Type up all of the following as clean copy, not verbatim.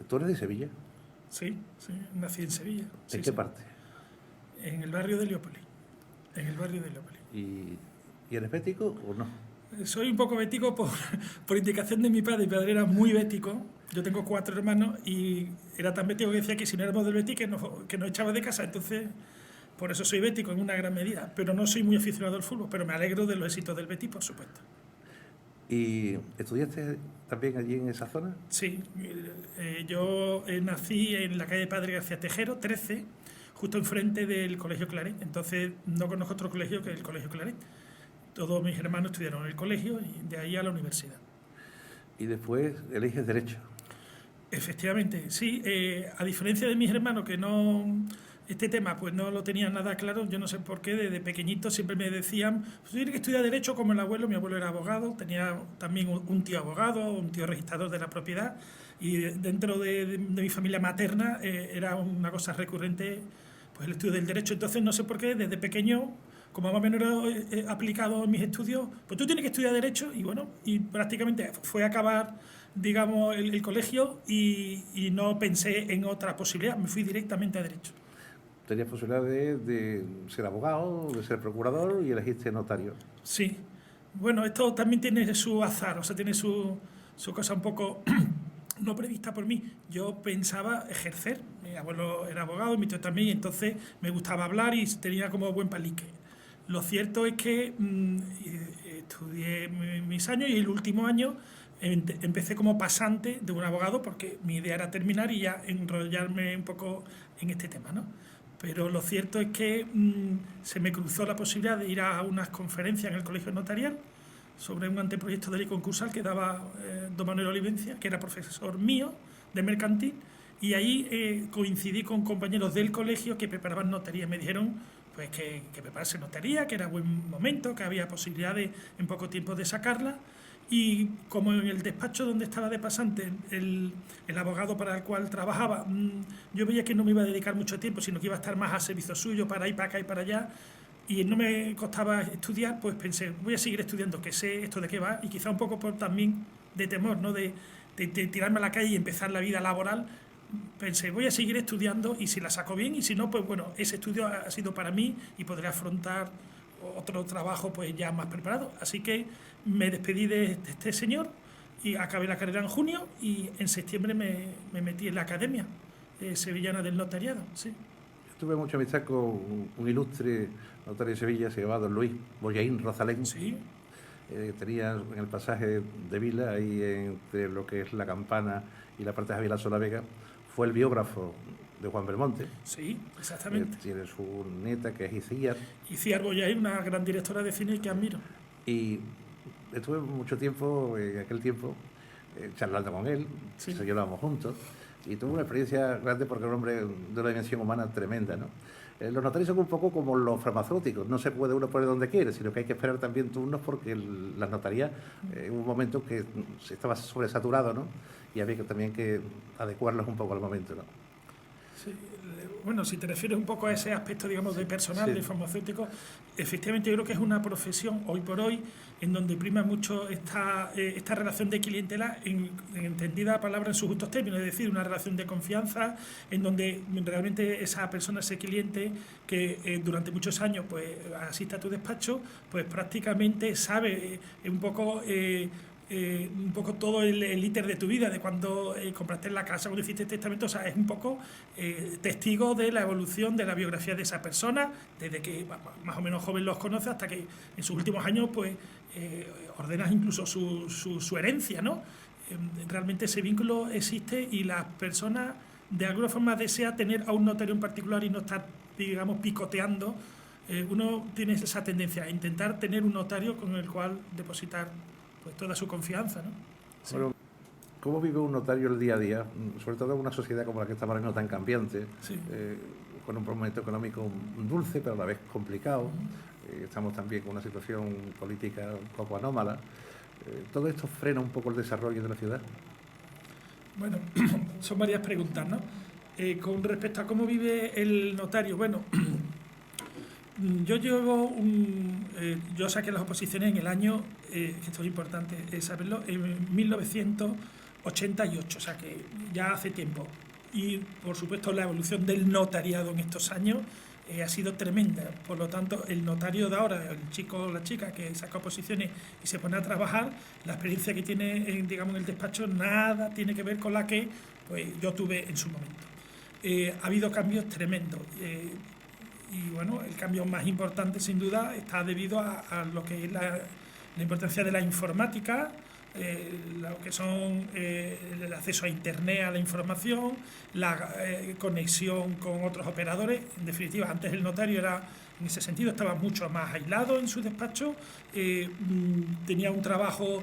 ¿Tú eres de Sevilla? Sí, sí, nací en Sevilla. ¿En qué parte? En el barrio de Leópolis. En el barrio de Leópolis. ¿Y eres bético o no? Soy un poco bético por indicación de mi padre. Mi padre era muy bético. Yo tengo 4 hermanos y era tan bético que decía que si no éramos del Betis que nos echaba de casa. Entonces, por eso soy bético en una gran medida. Pero no soy muy aficionado al fútbol, pero me alegro de los éxitos del Betis, por supuesto. ¿Y estudiaste también allí en esa zona? Sí, yo nací en la calle Padre García Tejero, 13, justo enfrente del Colegio Claret. Entonces no conozco otro colegio que el Colegio Claret. Todos mis hermanos estudiaron en el colegio y de ahí a la universidad. Y después eliges Derecho. Efectivamente, sí. A diferencia de mis hermanos que no... Este tema pues no lo tenían nada claro, yo no sé por qué, desde pequeñito siempre me decían, pues tienes que estudiar Derecho como el abuelo. Mi abuelo era abogado, tenía también un tío abogado, un tío registrador de la propiedad, y dentro de mi familia materna era una cosa recurrente pues el estudio del Derecho. Entonces no sé por qué, desde pequeño, como más o menos era aplicado en mis estudios, pues tú tienes que estudiar Derecho, y bueno, y prácticamente fue a acabar, digamos, el colegio y no pensé en otra posibilidad, me fui directamente a Derecho. Tenías posibilidad de ser abogado, de ser procurador y elegiste notario. Sí. Bueno, esto también tiene su azar, o sea, tiene su cosa un poco no prevista por mí. Yo pensaba ejercer, mi abuelo era abogado y mi tío también, y entonces me gustaba hablar y tenía como buen palique. Lo cierto es que estudié mis años y el último año empecé como pasante de un abogado porque mi idea era terminar y ya enrollarme un poco en este tema, ¿no? Pero lo cierto es que se me cruzó la posibilidad de ir a unas conferencias en el Colegio Notarial sobre un anteproyecto de ley concursal que daba don Manuel Olivencia, que era profesor mío de mercantil, y ahí coincidí con compañeros del colegio que preparaban notaría. Me dijeron pues que preparase notaría, que era buen momento, que había posibilidades en poco tiempo de sacarla. Y como en el despacho donde estaba de pasante el abogado para el cual trabajaba, yo veía que no me iba a dedicar mucho tiempo, sino que iba a estar más a servicio suyo para ir para acá y para allá, y no me costaba estudiar, pues pensé, voy a seguir estudiando, que sé esto de qué va, y quizá un poco por también de temor, ¿no? de tirarme a la calle y empezar la vida laboral. Pensé, voy a seguir estudiando y si la saco bien, y si no, pues bueno, ese estudio ha sido para mí y podré afrontar otro trabajo pues ya más preparado. Así que me despedí de este señor y acabé la carrera en junio, y en septiembre me metí en la academia sevillana del notariado. Sí. Tuve mucha amistad con un ilustre notario de Sevilla, se llamaba don Luis Bollaín Rosalén. Sí. Tenía en el pasaje de Vila, ahí entre lo que es la Campana y la parte de Javier Sola Vega, fue el biógrafo de Juan Belmonte. Sí, exactamente. Tiene su nieta, que es Icíar. Icíar Bollaín, una gran directora de cine que admiro. Y estuve mucho tiempo, en aquel tiempo, charlando con él, Sí. se llevábamos juntos, y tuve una experiencia grande porque era un hombre de una dimensión humana tremenda, ¿no? Los notarios son un poco como los farmacéuticos, no se puede uno poner donde quiere, sino que hay que esperar también turnos porque las notarías, en un momento que se estaba sobresaturado, ¿no? Y había que también que adecuarlos un poco al momento, ¿no? Sí. Bueno, si te refieres un poco a ese aspecto, digamos, de personal, Sí. de farmacéutico, efectivamente yo creo que es una profesión, hoy por hoy, en donde prima mucho esta relación de clientela, entendida palabra en sus justos términos, es decir, una relación de confianza, en donde realmente esa persona, ese cliente, que durante muchos años pues asiste a tu despacho, pues prácticamente sabe un poco todo el íter de tu vida, de cuando compraste la casa, cuando hiciste el testamento. O sea, es un poco testigo de la evolución de la biografía de esa persona, desde que más o menos joven los conoce hasta que en sus últimos años pues ordenas incluso su herencia, ¿no? Realmente ese vínculo existe y las personas de alguna forma desean tener a un notario en particular y no estar, digamos, picoteando. Uno tiene esa tendencia a intentar tener un notario con el cual depositar pues toda su confianza, ¿no? Sí. Bueno, ¿cómo vive un notario el día a día? Sobre todo en una sociedad como la que estamos ahora, tan cambiante, Sí. con un momento económico dulce, pero a la vez complicado. Estamos también con una situación política un poco anómala. ¿Todo esto frena un poco el desarrollo de la ciudad? Bueno, son varias preguntas, ¿no? Con respecto a cómo vive el notario, bueno, yo saqué las oposiciones en el año, que esto es importante saberlo, en 1989. 88, o sea que ya hace tiempo. Y, por supuesto, la evolución del notariado en estos años ha sido tremenda. Por lo tanto, el notario de ahora, el chico o la chica que saca oposiciones y se pone a trabajar, la experiencia que tiene digamos, en el despacho nada tiene que ver con la que pues, yo tuve en su momento. Ha habido cambios tremendos. Y bueno, el cambio más importante sin duda está debido a lo que es la importancia de la informática, lo que son el acceso a internet, a la información, la conexión con otros operadores. En definitiva, antes el notario era, en ese sentido, estaba mucho más aislado en su despacho, tenía un trabajo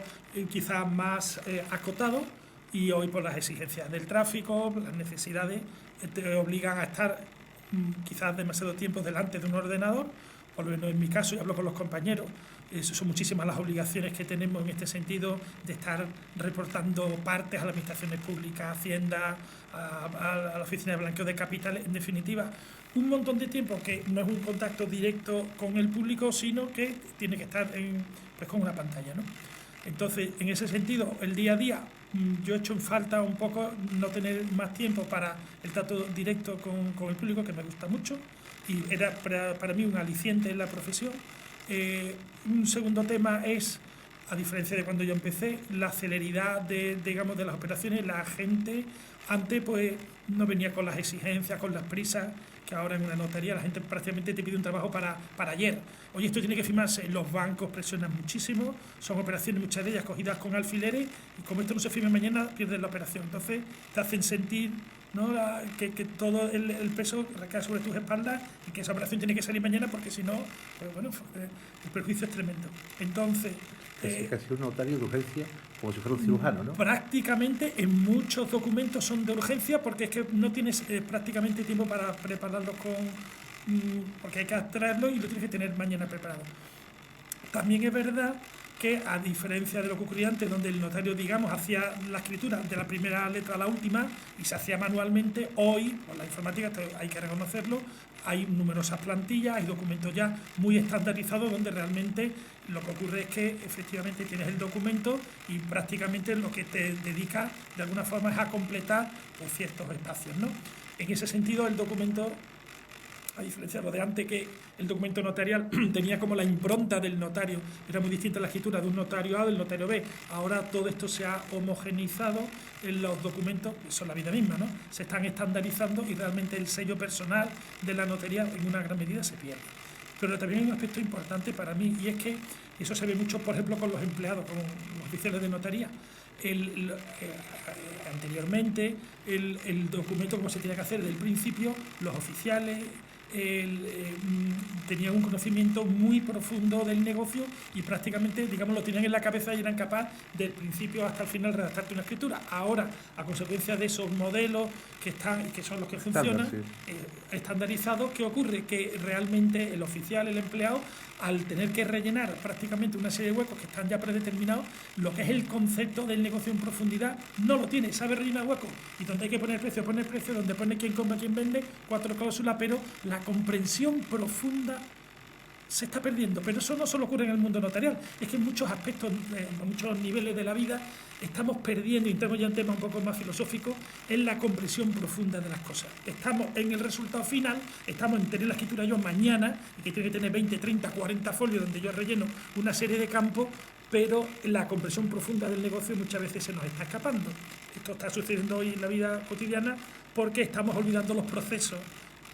quizás más acotado, y hoy por las exigencias del tráfico, las necesidades, te obligan a estar quizás demasiado tiempo delante de un ordenador. Por lo menos en mi caso, y hablo con los compañeros, son muchísimas las obligaciones que tenemos en este sentido de estar reportando partes a las administraciones públicas, Hacienda, a la Oficina de Blanqueo de Capitales, en definitiva, un montón de tiempo que no es un contacto directo con el público, sino que tiene que estar pues con una pantalla, ¿no? Entonces, en ese sentido, el día a día, yo he hecho en falta un poco no tener más tiempo para el trato directo con el público, que me gusta mucho, y era para mí un aliciente en la profesión. Un segundo tema es, a diferencia de cuando yo empecé, la celeridad de las operaciones. La gente antes pues no venía con las exigencias, con las prisas, que ahora en una notaría la gente prácticamente te pide un trabajo para ayer. Oye, esto tiene que firmarse. Los bancos presionan muchísimo, son operaciones, muchas de ellas cogidas con alfileres, y como esto no se firme mañana, pierdes la operación. Entonces te hacen sentir, ¿no?, que todo el peso recae sobre tus espaldas y que esa operación tiene que salir mañana, porque si no, pues bueno, el perjuicio es tremendo. Entonces, es casi un notario de urgencia, como si fuera un cirujano, ¿no? Prácticamente en muchos documentos son de urgencia, porque es que no tienes prácticamente tiempo para prepararlos porque hay que extraerlo y lo tienes que tener mañana preparado. También es verdad que, a diferencia de lo que ocurría antes, donde el notario, digamos, hacía la escritura de la primera letra a la última y se hacía manualmente, hoy, con la informática, hay que reconocerlo, hay numerosas plantillas, hay documentos ya muy estandarizados, donde realmente lo que ocurre es que efectivamente tienes el documento y prácticamente lo que te dedica de alguna forma es a completar pues, ciertos espacios, ¿no? En ese sentido, el documento, a diferencia de lo de antes, que el documento notarial tenía como la impronta del notario, era muy distinta la escritura de un notario A del notario B. Ahora todo esto se ha homogeneizado en los documentos, son la vida misma, ¿no? Se están estandarizando y realmente el sello personal de la notaría en una gran medida se pierde. Pero también hay un aspecto importante para mí, y es que eso se ve mucho, por ejemplo, con los empleados, con los oficiales de notaría. Anteriormente, el documento, como se tenía que hacer desde el principio, los oficiales tenían un conocimiento muy profundo del negocio y prácticamente, digamos, lo tenían en la cabeza y eran capaces del principio hasta el final redactarte una escritura. Ahora, a consecuencia de esos modelos que están y que son los que funcionan, estandarizados, ¿qué ocurre? Que realmente el oficial, el empleado, al tener que rellenar prácticamente una serie de huecos que están ya predeterminados, lo que es el concepto del negocio en profundidad no lo tiene, sabe rellenar huecos, y donde hay que poner precio, donde pone quién compra, quién vende, 4 cláusulas, pero la comprensión profunda se está perdiendo. Pero eso no solo ocurre en el mundo notarial, es que en muchos aspectos, en muchos niveles de la vida, estamos perdiendo, y entramos ya en temas un poco más filosóficos, en la comprensión profunda de las cosas. Estamos en el resultado final, estamos en tener la escritura yo mañana, y que tiene que tener 20, 30, 40 folios donde yo relleno una serie de campos, pero la comprensión profunda del negocio muchas veces se nos está escapando. Esto está sucediendo hoy en la vida cotidiana porque estamos olvidando los procesos,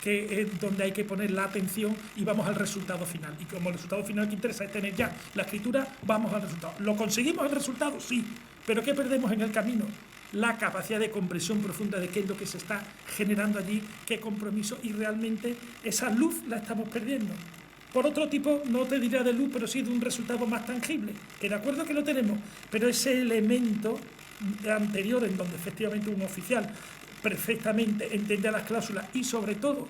que es donde hay que poner la atención, y vamos al resultado final. Y como el resultado final que interesa es tener ya la escritura, vamos al resultado. ¿Lo conseguimos el resultado? Sí. ¿Pero qué perdemos en el camino? La capacidad de comprensión profunda de qué es lo que se está generando allí, qué compromiso, y realmente esa luz la estamos perdiendo. Por otro tipo, no te diría de luz, pero sí de un resultado más tangible, que de acuerdo que lo tenemos, pero ese elemento anterior, en donde efectivamente un oficial perfectamente entiende las cláusulas y, sobre todo,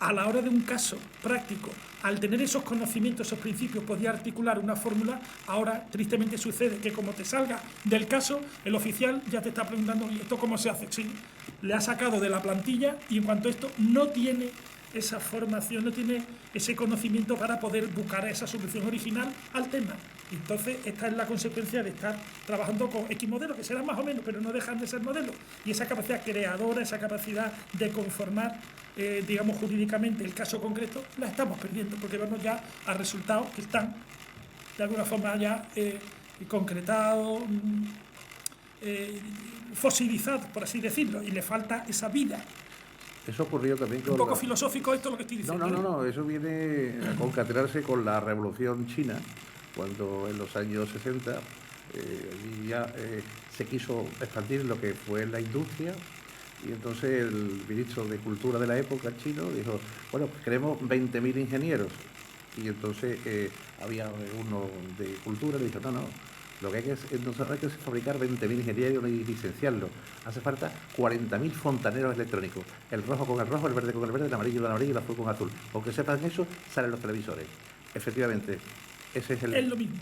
a la hora de un caso práctico, al tener esos conocimientos, esos principios, podía articular una fórmula. Ahora, tristemente, sucede que como te salga del caso, el oficial ya te está preguntando, ¿y esto cómo se hace? Sí, le ha sacado de la plantilla, y en cuanto a esto no tiene esa formación, no tiene ese conocimiento para poder buscar esa solución original al tema. Entonces, esta es la consecuencia de estar trabajando con X modelos, que serán más o menos, pero no dejan de ser modelos. Y esa capacidad creadora, esa capacidad de conformar, digamos, jurídicamente el caso concreto, la estamos perdiendo, porque vamos ya a resultados que están, de alguna forma, ya concretados, fosilizados, por así decirlo, y le falta esa vida. Eso ocurrió también con... Un poco filosófico esto lo que estoy diciendo. No, eso viene a concatenarse con la Revolución China, cuando en los años 60 ya se quiso expandir lo que fue la industria, y entonces el ministro de Cultura de la época chino dijo, bueno, pues queremos 20.000 ingenieros, y entonces había uno de Cultura que dijo, no, lo que hay que es fabricar 20.000 ingenieros y licenciarlos. Hace falta 40.000 fontaneros electrónicos. El rojo con el rojo, el verde con el verde, el amarillo con el amarillo y el azul con el azul. Aunque sepan eso, salen los televisores. Efectivamente, ese es el... Es lo mismo.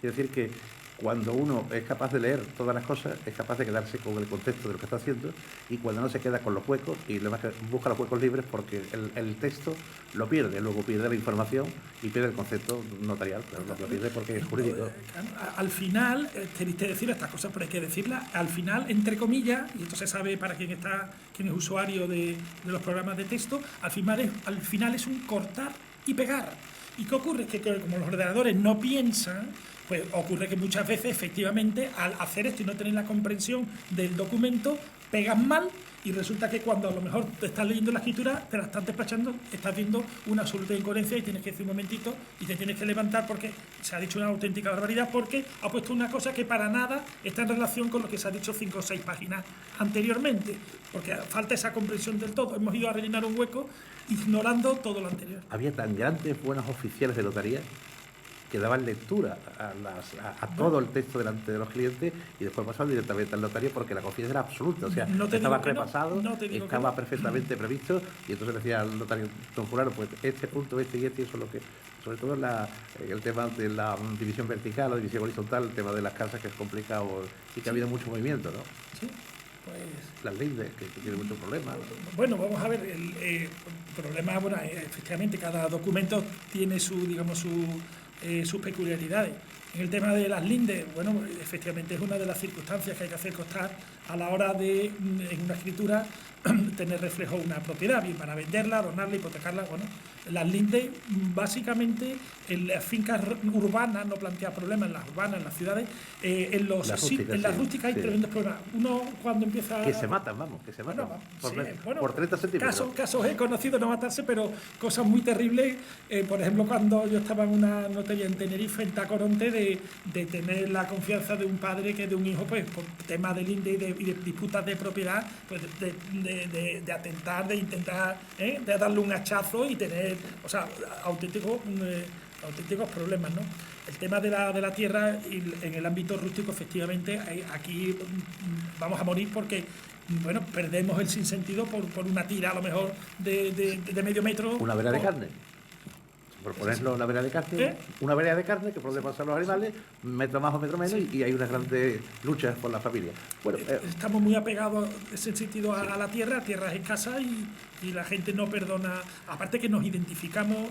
Quiere decir que cuando uno es capaz de leer todas las cosas, es capaz de quedarse con el contexto de lo que está haciendo, y cuando no se queda con los huecos, y además busca los huecos libres, porque el texto lo pierde, luego pierde la información y pierde el concepto notarial, pero lo pierde porque es jurídico. Al final, queriste decir estas cosas, pero hay que decirlas, al final, entre comillas, y esto se sabe para quien es usuario de los programas de texto, al final es un cortar y pegar. ¿Y qué ocurre? Que como los ordenadores no piensan, pues ocurre que muchas veces, efectivamente, al hacer esto y no tener la comprensión del documento, pegan mal, y resulta que cuando a lo mejor te estás leyendo la escritura, te la están despachando, estás viendo una absoluta incoherencia y tienes que decir un momentito y te tienes que levantar porque se ha dicho una auténtica barbaridad, porque ha puesto una cosa que para nada está en relación con lo que se ha dicho 5 o 6 páginas anteriormente, porque falta esa comprensión del todo. Hemos ido a rellenar un hueco ignorando todo lo anterior. Había tan grandes buenos oficiales de notaría que daban lectura a todo el texto delante de los clientes, y después pasaban directamente al notario porque la confianza era absoluta. O sea, estaba repasado, estaba perfectamente previsto, y entonces decía al notario, don fulano, pues este punto, este y este, eso es lo que... Sobre todo el tema de la división vertical, la división horizontal, el tema de las casas, que es complicado y que ha habido mucho movimiento, ¿no? Sí. Pues, las leyes, que tienen muchos problemas. Bueno, vamos a ver, el problema, bueno, efectivamente, cada documento tiene sus peculiaridades. En el tema de las lindes, bueno, efectivamente es una de las circunstancias que hay que hacer constar a la hora de, en una escritura, tener reflejo una propiedad, bien para venderla, donarla, hipotecarla. Bueno, las lindes, básicamente, en las fincas urbanas no plantea problemas, en las urbanas, en las ciudades, en las rústicas hay tremendos problemas. Uno, cuando empieza... Que se matan, por 30 centímetros. Casos he conocido, no matarse, pero cosas muy terribles. Por ejemplo, cuando yo estaba en una notaría en Tenerife, en Tacoronte, de tener la confianza de un padre que de un hijo, pues por temas de linde y de disputas de propiedad, pues de atentar, de intentar de darle un hachazo y tener, o sea, auténticos problemas, ¿no? El tema de la tierra en el ámbito rústico, efectivamente, aquí vamos a morir porque, bueno, perdemos el sinsentido por una tira a lo mejor de medio metro. Una vera de carne. Por ponerlo una vera de carne, una vera de carne que puede pasar los animales, metro más o metro menos, y hay unas grandes luchas por la familia. Bueno, estamos muy apegados en ese sentido a la tierra es escasa y la gente no perdona, aparte que nos identificamos,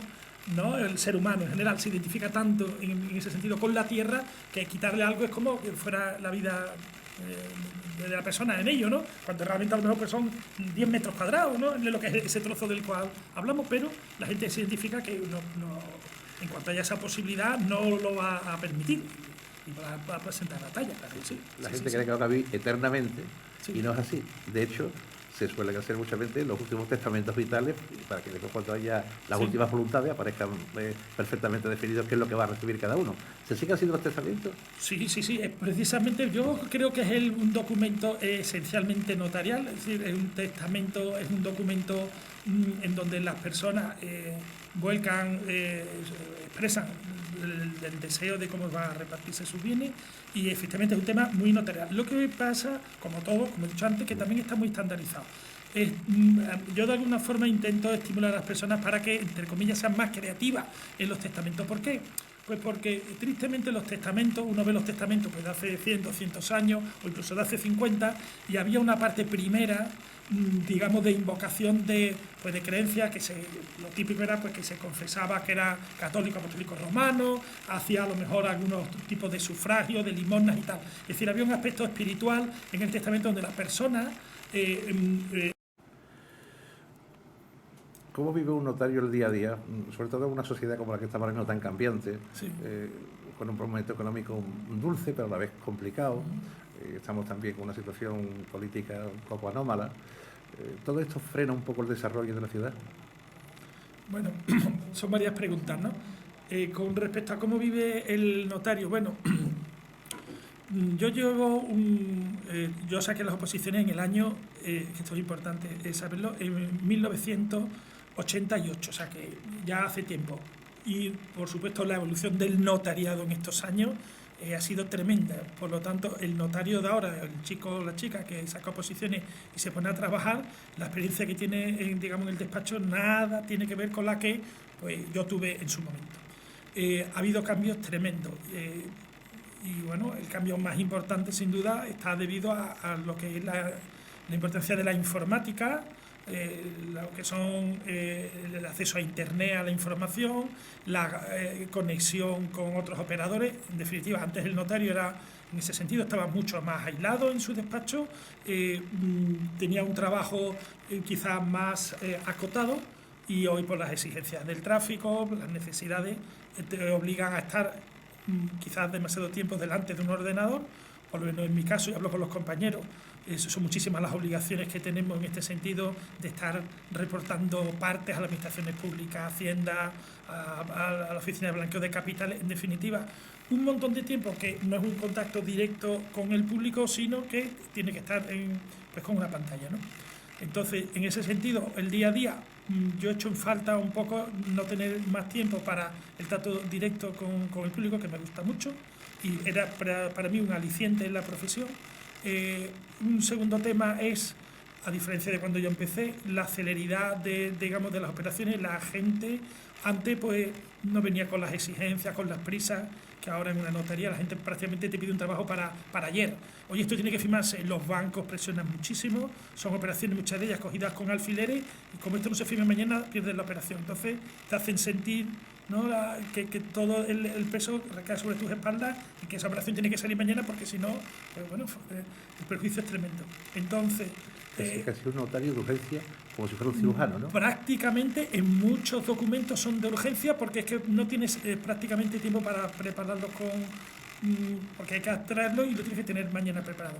¿no? El ser humano en general se identifica tanto en ese sentido con la tierra, que quitarle algo es como que fuera la vida de la persona en ello, ¿no? Cuando realmente a lo mejor pues son 10 metros cuadrados, ¿no? En lo que es ese trozo del cual hablamos, pero la gente se identifica que no, en cuanto haya esa posibilidad no lo va a permitir y va a presentar la talla. Claro, sí. La gente cree que va a vivir eternamente, y no es así. De hecho, se suelen hacer muchas veces los últimos testamentos vitales para que después, cuando haya las últimas voluntades, aparezcan perfectamente definidos qué es lo que va a recibir cada uno. ¿Se siguen haciendo los testamentos? Sí. Precisamente yo creo que es un documento esencialmente notarial, es decir, es un testamento, es un documento en donde las personas vuelcan, expresan el deseo de cómo va a repartirse sus bienes, y efectivamente es un tema muy notarial. Lo que pasa, como todo, como he dicho antes, que también está muy estandarizado. Yo de alguna forma intento estimular a las personas para que, entre comillas, sean más creativas en los testamentos. ¿Por qué? Pues porque tristemente los testamentos, uno ve los testamentos pues de hace 100, 200 años o incluso de hace 50 y había una parte primera, digamos, de invocación de creencia, que lo típico era pues que se confesaba que era católico, apostólico romano, hacía a lo mejor algunos tipos de sufragio, de limosnas y tal. Es decir, había un aspecto espiritual en el testamento donde la persona... ¿Cómo vive un notario el día a día, sobre todo en una sociedad como la que estamos ahora, tan cambiante, Sí. con un momento económico dulce pero a la vez complicado? Estamos también con una situación política un poco anómala. ¿Todo esto frena un poco el desarrollo de la ciudad? Bueno, son varias preguntas, ¿no? Con respecto a cómo vive el notario, bueno, yo saqué las oposiciones en el año, que esto es importante saberlo, en 1988, o sea que ya hace tiempo. Y por supuesto la evolución del notariado en estos años ha sido tremenda. Por lo tanto, el notario de ahora, el chico o la chica que saca oposiciones y se pone a trabajar, la experiencia que tiene digamos, en el despacho nada tiene que ver con la que pues, yo tuve en su momento. Ha habido cambios tremendos. Y bueno, el cambio más importante sin duda está debido a lo que es la importancia de la informática, lo que son el acceso a internet, a la información, la conexión con otros operadores. En definitiva, antes el notario era, en ese sentido, estaba mucho más aislado en su despacho, tenía un trabajo quizás más acotado, y hoy por las exigencias del tráfico, las necesidades, te obligan a estar quizás demasiado tiempo delante de un ordenador. Por lo menos en mi caso, y hablo con los compañeros, son muchísimas las obligaciones que tenemos en este sentido de estar reportando partes a las administraciones públicas, a Hacienda, a la Oficina de Blanqueo de Capitales, en definitiva, un montón de tiempo que no es un contacto directo con el público, sino que tiene que estar pues con una pantalla, ¿no? Entonces, en ese sentido, el día a día, yo he hecho en falta un poco no tener más tiempo para el trato directo con el público, que me gusta mucho, y era para mí un aliciente en la profesión. Un segundo tema es, a diferencia de cuando yo empecé, la celeridad de las operaciones. La gente antes pues no venía con las exigencias, con las prisas, que ahora en una notaría la gente prácticamente te pide un trabajo para ayer. Oye, esto tiene que firmarse. Los bancos presionan muchísimo, son operaciones, muchas de ellas cogidas con alfileres, y como esto no se firma mañana, pierdes la operación. Entonces te hacen sentir, ¿no?, que todo el peso recae sobre tus espaldas y que esa operación tiene que salir mañana, porque si no, pues bueno, el perjuicio es tremendo. Entonces, es casi un notario de urgencia, como si fuera un cirujano, ¿no? Prácticamente en muchos documentos son de urgencia, porque es que no tienes prácticamente tiempo para prepararlos porque hay que extraerlo y lo tienes que tener mañana preparado.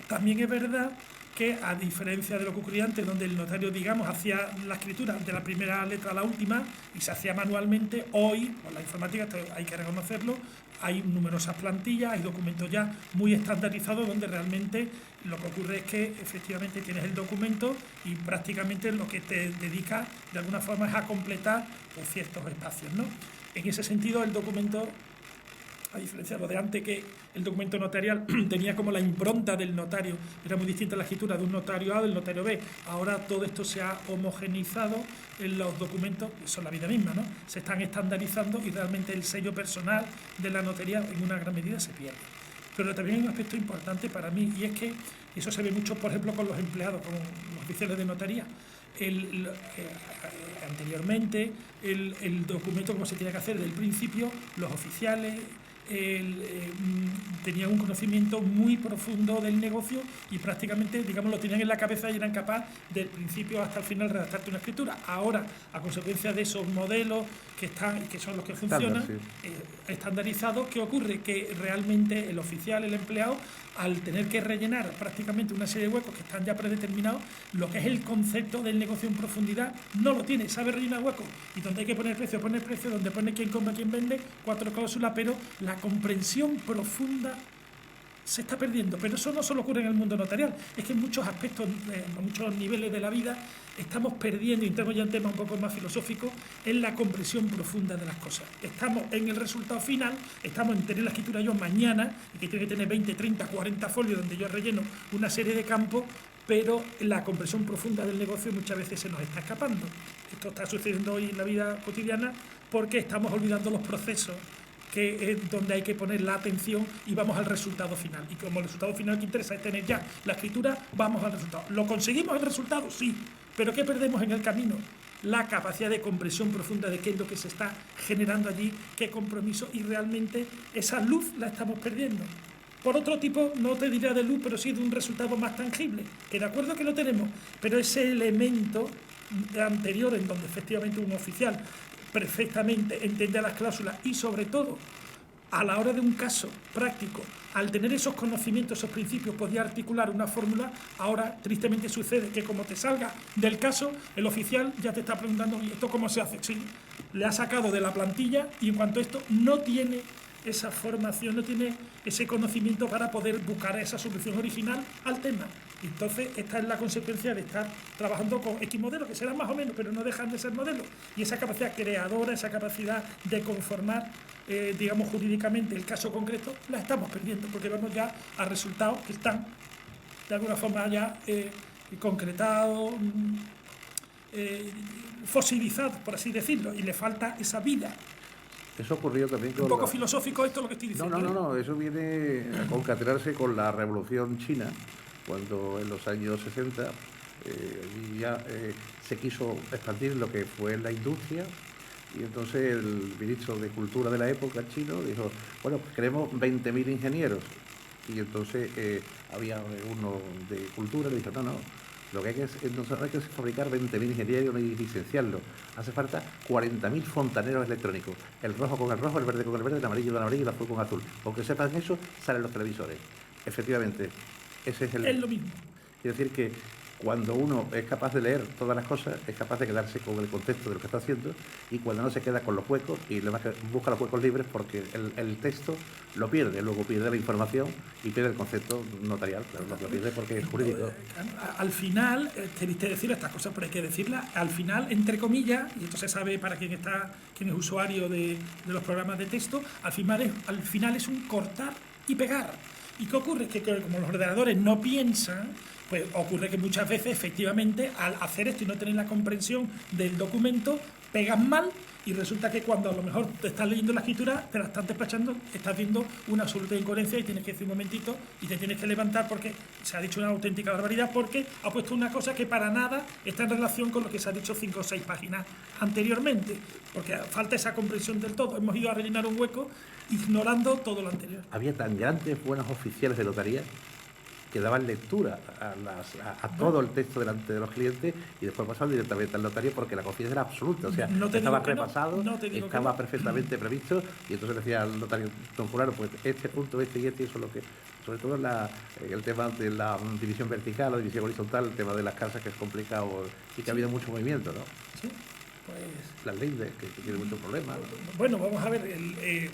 También es verdad que, a diferencia de lo que ocurría antes, donde el notario, digamos, hacía la escritura de la primera letra a la última y se hacía manualmente, hoy, con la informática, esto hay que reconocerlo, hay numerosas plantillas, hay documentos ya muy estandarizados donde realmente lo que ocurre es que efectivamente tienes el documento y prácticamente lo que te dedica de alguna forma es a completar pues, ciertos espacios, ¿no? En ese sentido, el documento, a diferencia de lo de antes, que el documento notarial tenía como la impronta del notario, era muy distinta la escritura de un notario A del notario B. Ahora todo esto se ha homogeneizado en los documentos, que son la vida misma, ¿no? Se están estandarizando y realmente el sello personal de la notaría en una gran medida se pierde. Pero también hay un aspecto importante para mí, y es que eso se ve mucho, por ejemplo, con los empleados, con los oficiales de notaría. Anteriormente, el documento, como se tenía que hacer desde el principio, los oficiales tenían un conocimiento muy profundo del negocio y prácticamente, digamos, lo tenían en la cabeza y eran capaces del principio hasta el final redactarte una escritura. Ahora, a consecuencia de esos modelos que están y que son los que funcionan, estandarizados, ¿qué ocurre? Que realmente el oficial, el empleado, al tener que rellenar prácticamente una serie de huecos que están ya predeterminados, lo que es el concepto del negocio en profundidad no lo tiene, sabe rellenar huecos, y donde hay que poner precio, donde pone quién compra, quién vende, 4 cláusulas, pero la comprensión profunda se está perdiendo. Pero eso no solo ocurre en el mundo notarial, es que en muchos aspectos, en muchos niveles de la vida, estamos perdiendo, y entramos ya en temas un poco más filosóficos, en la comprensión profunda de las cosas. Estamos en el resultado final, estamos en tener la escritura yo mañana, y que tiene que tener 20, 30, 40 folios donde yo relleno una serie de campos, pero la comprensión profunda del negocio muchas veces se nos está escapando. Esto está sucediendo hoy en la vida cotidiana porque estamos olvidando los procesos que es donde hay que poner la atención y vamos al resultado final. Y como el resultado final que interesa es tener ya la escritura, vamos al resultado. ¿Lo conseguimos el resultado? Sí. ¿Pero qué perdemos en el camino? La capacidad de comprensión profunda de qué es lo que se está generando allí, qué compromiso, y realmente esa luz la estamos perdiendo. Por otro tipo, no te diría de luz, pero sí de un resultado más tangible, que de acuerdo que lo tenemos, pero ese elemento anterior en donde efectivamente un oficial perfectamente entiende las cláusulas y sobre todo a la hora de un caso práctico, al tener esos conocimientos, esos principios, podía articular una fórmula. Ahora tristemente sucede que como te salga del caso, el oficial ya te está preguntando, ¿y esto cómo se hace? Sí, le ha sacado de la plantilla y en cuanto a esto no tiene esa formación, no tiene ese conocimiento para poder buscar esa solución original al tema. Entonces, esta es la consecuencia de estar trabajando con X modelos, que serán más o menos, pero no dejan de ser modelos. Y esa capacidad creadora, esa capacidad de conformar, digamos, jurídicamente el caso concreto, la estamos perdiendo, porque vamos ya a resultados que están, de alguna forma, ya concretados, fosilizados, por así decirlo, y le falta esa vida. Eso ocurrió también con... Un poco filosófico esto lo que estoy diciendo. No, eso viene a concatenarse con la Revolución China, cuando en los años 60 ya se quiso expandir lo que fue la industria, y entonces el ministro de Cultura de la época chino dijo, bueno, pues queremos 20.000 ingenieros, y entonces había uno de Cultura y le dijo, no, lo que hay que es fabricar 20.000 ingenieros y licenciarlos. Hace falta 40.000 fontaneros electrónicos. El rojo con el rojo, el verde con el verde, el amarillo con el amarillo y el azul con el azul. Aunque sepan eso, salen los televisores. Efectivamente, ese es el... Es lo mismo. Quiere decir que cuando uno es capaz de leer todas las cosas, es capaz de quedarse con el contexto de lo que está haciendo, y cuando no se queda con los huecos, y le busca los huecos libres, porque el texto lo pierde, luego pierde la información y pierde el concepto notarial, pero lo pierde porque es jurídico. Al final, te viste decir estas cosas, pero hay que decirlas, al final, entre comillas, y esto se sabe para quien es usuario de los programas de texto, al final es un cortar y pegar. ¿Y qué ocurre? Que como los ordenadores no piensan, pues ocurre que muchas veces, efectivamente, al hacer esto y no tener la comprensión del documento, pegas mal, y resulta que cuando a lo mejor te estás leyendo la escritura, te la están despachando, estás viendo una absoluta incoherencia y tienes que decir un momentito y te tienes que levantar porque se ha dicho una auténtica barbaridad, porque ha puesto una cosa que para nada está en relación con lo que se ha dicho 5 o 6 páginas anteriormente, porque falta esa comprensión del todo. Hemos ido a rellenar un hueco ignorando todo lo anterior. Había tan grandes buenos oficiales de notaría que daban lectura a todo el texto delante de los clientes y después pasaban directamente al notario porque la confianza era absoluta, o sea, estaba repasado, estaba perfectamente previsto, y entonces decía al notario, don fulano, pues este punto, este y este, eso es lo que, sobre todo el tema de la división vertical, la división horizontal, el tema de las casas, que es complicado y que ha habido mucho movimiento, ¿no? Sí. Pues, las lindes, que tienen muchos problemas, ¿no? Bueno, vamos a ver, el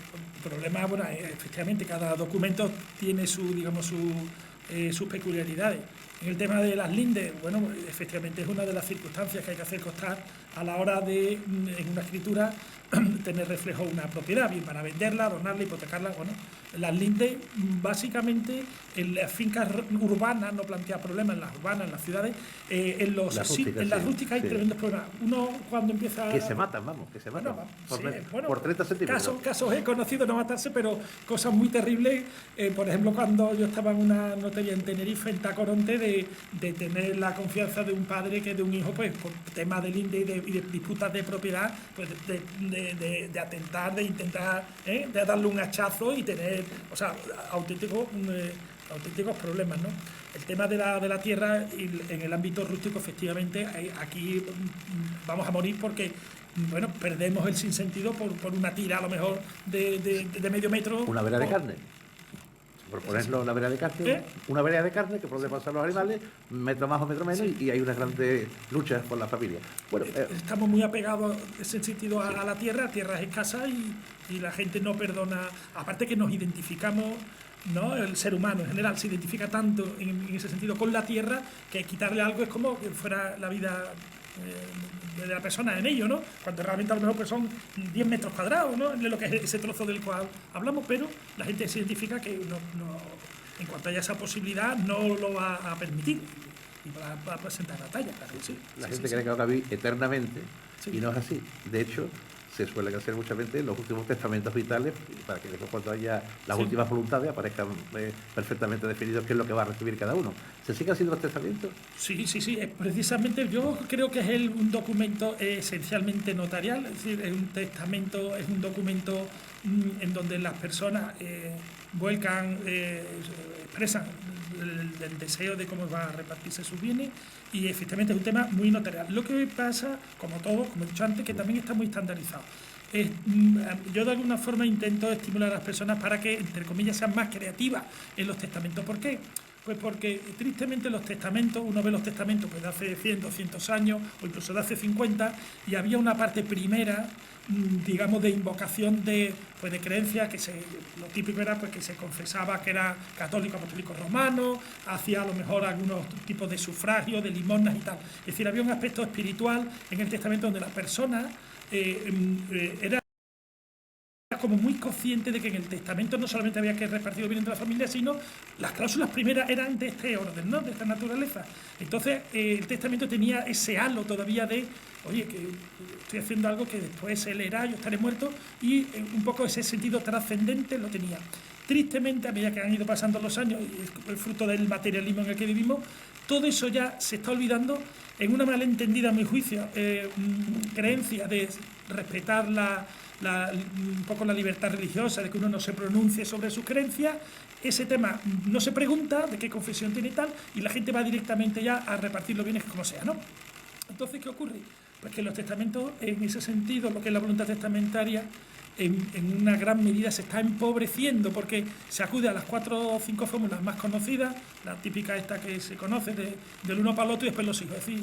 problema, bueno, efectivamente cada documento tiene sus peculiaridades. En el tema de las lindes, bueno, efectivamente es una de las circunstancias que hay que hacer constar a la hora de, en una escritura, tener reflejo una propiedad, bien para venderla, donarla, hipotecarla. Bueno, las lindes, básicamente, en las fincas urbanas no plantea problemas, en las urbanas, en las ciudades, en las rústicas hay tremendos problemas. Uno cuando empieza... Que se matan, por 30 centímetros. Casos he conocido no matarse, pero cosas muy terribles. Por ejemplo, cuando yo estaba en una notaría en Tenerife, en Tacoronte, de tener la confianza de un padre que de un hijo, pues por temas de linde y de disputas de propiedad, pues de atentar, de intentar de darle un hachazo y tener, o sea, auténticos problemas, ¿no? El tema de la tierra en el ámbito rústico, efectivamente, aquí vamos a morir porque, bueno, perdemos el sinsentido por una tira a lo mejor de medio metro. Una vera de carne. Por ponerlo una vera de carne, una vera de carne que puede pasar los animales, metro más o metro menos, y hay unas grandes luchas por la familia. Bueno, estamos muy apegados en ese sentido a la tierra es escasa y la gente no perdona, aparte que nos identificamos, ¿no? El ser humano en general se identifica tanto en ese sentido con la tierra que quitarle algo es como que fuera la vida de la persona en ello, ¿no? Cuando realmente a lo mejor pues son 10 metros cuadrados, ¿no? De lo que es ese trozo del cual hablamos, pero la gente se identifica que no, en cuanto haya esa posibilidad no lo va a permitir y va a presentar la talla, claro, sí. La gente cree que va a vivir eternamente y no es así. De hecho, se suelen hacer muchas veces los últimos testamentos vitales para que después cuando haya las Sí. últimas voluntades aparezcan perfectamente definidos qué es lo que va a recibir cada uno. ¿Se siguen haciendo los testamentos? Sí, sí, sí. Precisamente yo creo que es un documento esencialmente notarial, es decir, es un testamento, es un documento en donde las personas vuelcan, expresan el deseo de cómo va a repartirse sus bienes y efectivamente es un tema muy notarial. Lo que pasa, como todo, como he dicho antes, que también está muy estandarizado. Yo de alguna forma intento estimular a las personas para que, entre comillas, sean más creativas en los testamentos. ¿Por qué? Pues porque tristemente los testamentos, uno ve los testamentos pues de hace 100, 200 años o incluso de hace 50 y había una parte primera, digamos, de invocación de creencia, que lo típico era pues que se confesaba que era católico, apostólico romano, hacía a lo mejor algunos tipos de sufragio, de limosnas y tal. Es decir, había un aspecto espiritual en el testamento donde la persona era como muy consciente de que en el testamento no solamente había que repartir el bien entre la familia, sino las cláusulas primeras eran de este orden, ¿no? De esta naturaleza. Entonces, el testamento tenía ese halo todavía de, oye, que estoy haciendo algo que después se leerá, yo estaré muerto, y un poco ese sentido trascendente lo tenía. Tristemente, a medida que han ido pasando los años, y es el fruto del materialismo en el que vivimos, todo eso ya se está olvidando en una malentendida, a mi juicio, creencia de respetar un poco la libertad religiosa, de que uno no se pronuncie sobre sus creencias. Ese tema no se pregunta de qué confesión tiene y tal, y la gente va directamente ya a repartir los bienes como sea, ¿no? Entonces, ¿qué ocurre? Pues que los testamentos, en ese sentido, lo que es la voluntad testamentaria, en una gran medida se está empobreciendo porque se acude a las 4 o 5 fórmulas más conocidas, la típica esta que se conoce del uno para el otro y después los hijos, es decir,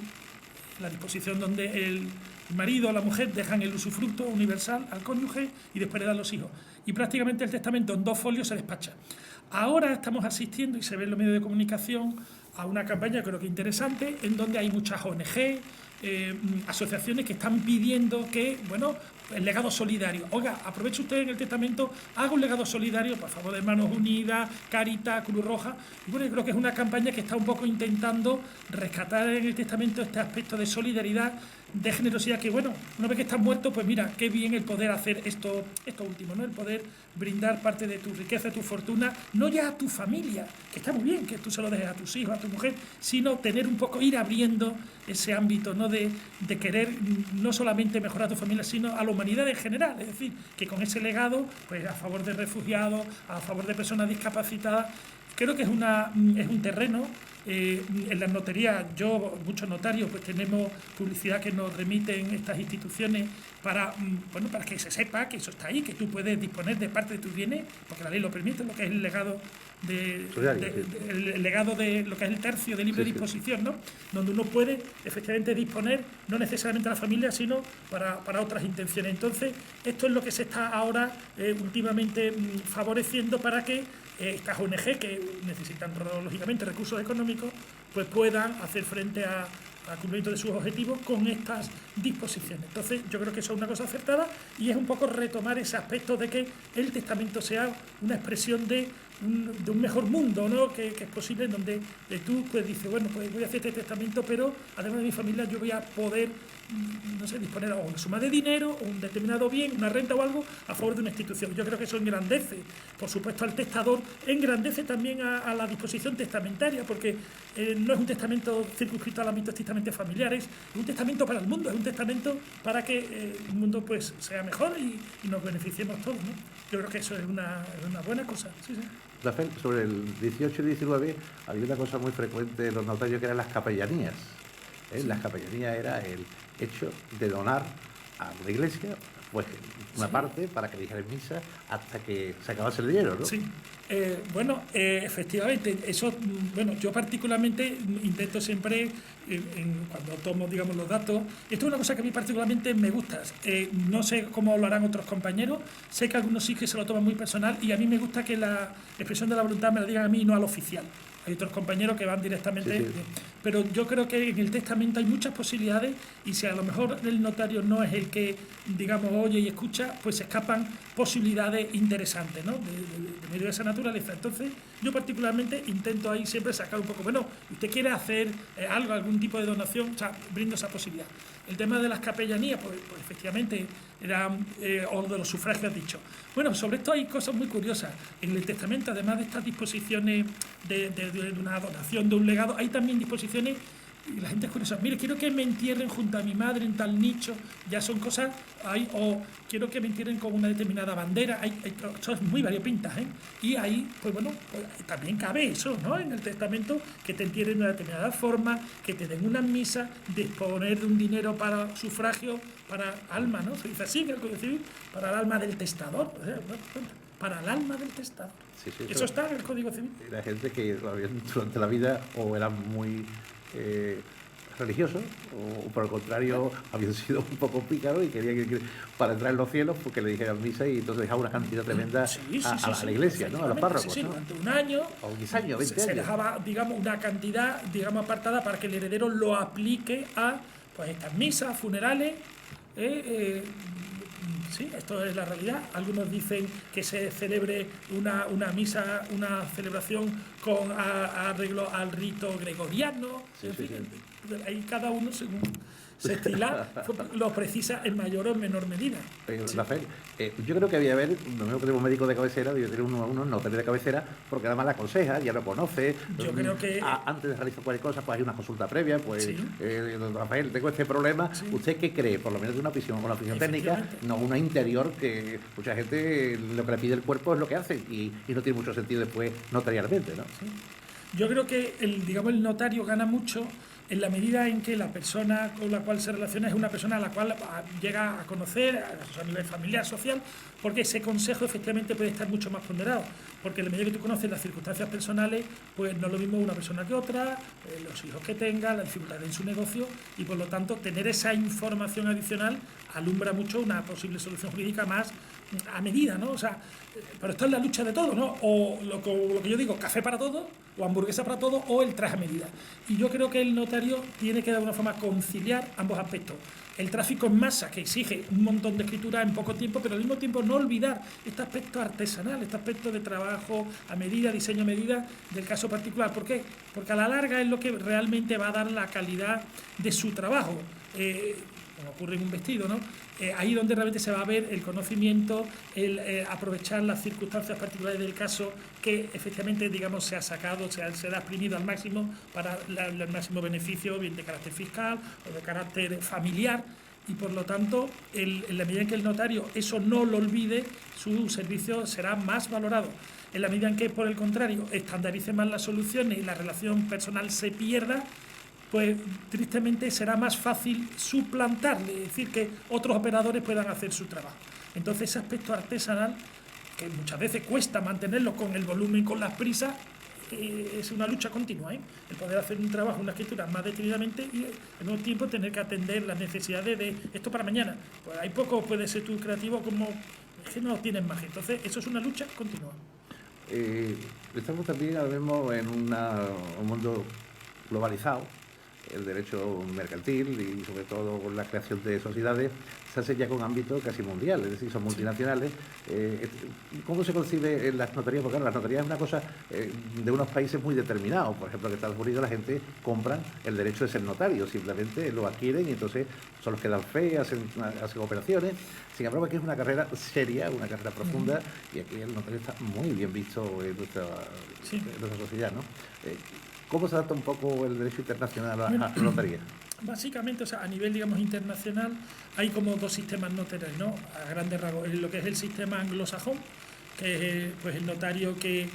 la disposición donde el marido o la mujer dejan el usufructo universal al cónyuge y después le dan los hijos. Y prácticamente el testamento en 2 folios se despacha. Ahora estamos asistiendo, y se ve en los medios de comunicación, a una campaña creo que interesante, en donde hay muchas ONG, asociaciones que están pidiendo que, bueno, el legado solidario. Oiga, aproveche usted en el testamento, haga un legado solidario, por favor, de Manos Unidas, Cáritas, Cruz Roja. Y bueno, yo creo que es una campaña que está un poco intentando rescatar en el testamento este aspecto de solidaridad, de generosidad, que bueno, una vez que estás muerto, pues mira, qué bien el poder hacer esto último, ¿no? El poder brindar parte de tu riqueza, tu fortuna, no ya a tu familia, que está muy bien que tú se lo dejes a tus hijos, a tu mujer, sino tener un poco, ir abriendo ese ámbito, ¿no? De querer no solamente mejorar a tu familia, sino a la humanidad en general. Es decir, que con ese legado, pues a favor de refugiados, a favor de personas discapacitadas, creo que es un terreno. En las notarías, muchos notarios, pues tenemos publicidad que nos remiten estas instituciones para que se sepa que eso está ahí, que tú puedes disponer de parte de tus bienes, porque la ley lo permite, lo que es el legado el legado de lo que es el tercio de libre disposición, ¿no? Donde uno puede efectivamente disponer, no necesariamente a la familia, sino para otras intenciones. Entonces, esto es lo que se está ahora últimamente favoreciendo para que estas ONG, que necesitan lógicamente recursos económicos, pues puedan hacer frente al cumplimiento de sus objetivos con estas disposiciones. Entonces, yo creo que eso es una cosa acertada y es un poco retomar ese aspecto de que el testamento sea una expresión de un mejor mundo, ¿no? Que es posible, en donde tú pues dices, bueno, pues voy a hacer este testamento, pero además de mi familia yo voy a poder, no sé, disponer o una suma de dinero o un determinado bien, una renta o algo a favor de una institución. Yo creo que eso engrandece, por supuesto, al testador, engrandece también a la disposición testamentaria, porque no es un testamento circunscrito al ámbito estrictamente familiar, es un testamento para el mundo, es un testamento para que el mundo pues sea mejor y nos beneficiemos todos, ¿no? Yo creo que eso es una buena cosa. Sí, sí. Rafael, sobre el 18 y 19 había una cosa muy frecuente en los notarios que eran las capellanías. Sí. Las capellanías era el hecho de donar a una iglesia pues una parte para que dijera misa hasta que se acabase el dinero, ¿no? Sí. Efectivamente, eso, bueno, yo particularmente intento siempre, cuando tomo, digamos, los datos, esto es una cosa que a mí particularmente me gusta. No sé cómo lo harán otros compañeros, sé que algunos sí que se lo toman muy personal y a mí me gusta que la expresión de la voluntad me la digan a mí y no al oficial. Hay otros compañeros que van directamente... Sí, sí. pero yo creo que en el testamento hay muchas posibilidades y si a lo mejor el notario no es el que, digamos, oye y escucha, pues se escapan posibilidades interesantes, ¿no? de medio de esa naturaleza. Entonces, yo particularmente intento ahí siempre sacar un poco, bueno, usted quiere hacer algo, algún tipo de donación, o sea, brindo esa posibilidad. El tema de las capellanías, pues efectivamente, o de los sufragios dicho. Bueno, sobre esto hay cosas muy curiosas. En el testamento, además de estas disposiciones de una donación, de un legado, hay también disposiciones, y la gente es curiosa, mire, quiero que me entierren junto a mi madre en tal nicho, ya son cosas, o quiero que me entierren con una determinada bandera, hay cosas muy variopintas, ¿eh? Y ahí, pues bueno, pues también cabe eso, ¿no? En el testamento, que te entierren de una determinada forma, que te den una misa, disponer de un dinero para sufragio, para alma, ¿no? Se dice así en el Código Civil, para el alma del testador, para el alma del testador. Sí, Eso está en el Código Civil. La gente que durante la vida o eran muy religiosos o por el contrario habían sido un poco pícaros y querían que para entrar en los cielos porque le dijeran misa y entonces dejaba una cantidad tremenda a la iglesia, ¿no? A los párrocos, ¿no? Durante un año o 10 años, 20 años. Se dejaba, digamos, una cantidad, digamos, apartada para que el heredero lo aplique a pues estas misas, funerales. Sí, esto es la realidad. Algunos dicen que se celebre una misa, una celebración con arreglo al rito gregoriano. Sí, en fin, sí. Ahí cada uno según se estila lo precisa en mayor o menor medida. Sí. Rafael, yo creo que había haber, lo mismo que tenemos médico de cabecera, debe tener unos notarios de cabecera, porque además la aconseja, ya lo conoce. Yo creo que antes de realizar cualquier cosa, pues hay una consulta previa, pues sí. Don Rafael, tengo este problema, sí. ¿Usted qué cree? Por lo menos de una visión técnica, no una interior, que mucha gente lo que le pide el cuerpo es lo que hace y no tiene mucho sentido después notarialmente, ¿no? Sí. Yo creo que el notario gana mucho en la medida en que la persona con la cual se relaciona es una persona a la cual llega a conocer a nivel familiar, social, porque ese consejo efectivamente puede estar mucho más ponderado, porque en la medida que tú conoces las circunstancias personales, pues no es lo mismo una persona que otra, los hijos que tenga, la dificultad en su negocio, y por lo tanto tener esa información adicional alumbra mucho una posible solución jurídica más a medida, ¿no? O sea, pero esto es la lucha de todo, ¿no? O lo que yo digo, café para todos, o hamburguesa para todos, o el traje a medida. Y yo creo que el notario tiene que de alguna forma conciliar ambos aspectos. El tráfico en masa, que exige un montón de escritura en poco tiempo, pero al mismo tiempo no olvidar este aspecto artesanal, este aspecto de trabajo a medida, diseño a medida del caso particular. ¿Por qué? Porque a la larga es lo que realmente va a dar la calidad de su trabajo. Como ocurre en un vestido, ¿no? Ahí donde realmente se va a ver el conocimiento, el aprovechar las circunstancias particulares del caso que efectivamente, digamos, se ha sacado, se ha exprimido al máximo para el máximo beneficio, bien de carácter fiscal o de carácter familiar, y por lo tanto, en la medida en que el notario eso no lo olvide, su servicio será más valorado. En la medida en que, por el contrario, estandarice más las soluciones y la relación personal se pierda, pues tristemente será más fácil suplantarle, es decir, que otros operadores puedan hacer su trabajo. Entonces ese aspecto artesanal, que muchas veces cuesta mantenerlo con el volumen, con las prisas, es una lucha continua, ¿eh? El poder hacer un trabajo, una escritura más detenidamente y al mismo tiempo tener que atender las necesidades de esto para mañana. Pues hay poco, puede ser tú creativo como es que no tienes magia. Entonces eso es una lucha continua. Estamos también ahora mismo en un mundo globalizado. El derecho mercantil y sobre todo con la creación de sociedades se hace ya con ámbito casi mundial, es decir, son multinacionales. ¿Cómo se concibe las notarías? Porque claro, las notarías es una cosa de unos países muy determinados. Por ejemplo, en Estados Unidos la gente compra el derecho de ser notario, simplemente lo adquieren y entonces son los que dan fe, hacen operaciones. Sin embargo, aquí es una carrera seria, una carrera profunda, y aquí el notario está muy bien visto en nuestra sociedad, ¿no? ¿Cómo se adapta un poco el derecho internacional a la notaría? Básicamente, o sea, a nivel, digamos, internacional, hay como dos sistemas notariales, ¿no? A grandes rasgos, lo que es el sistema anglosajón, que es pues, el notario que,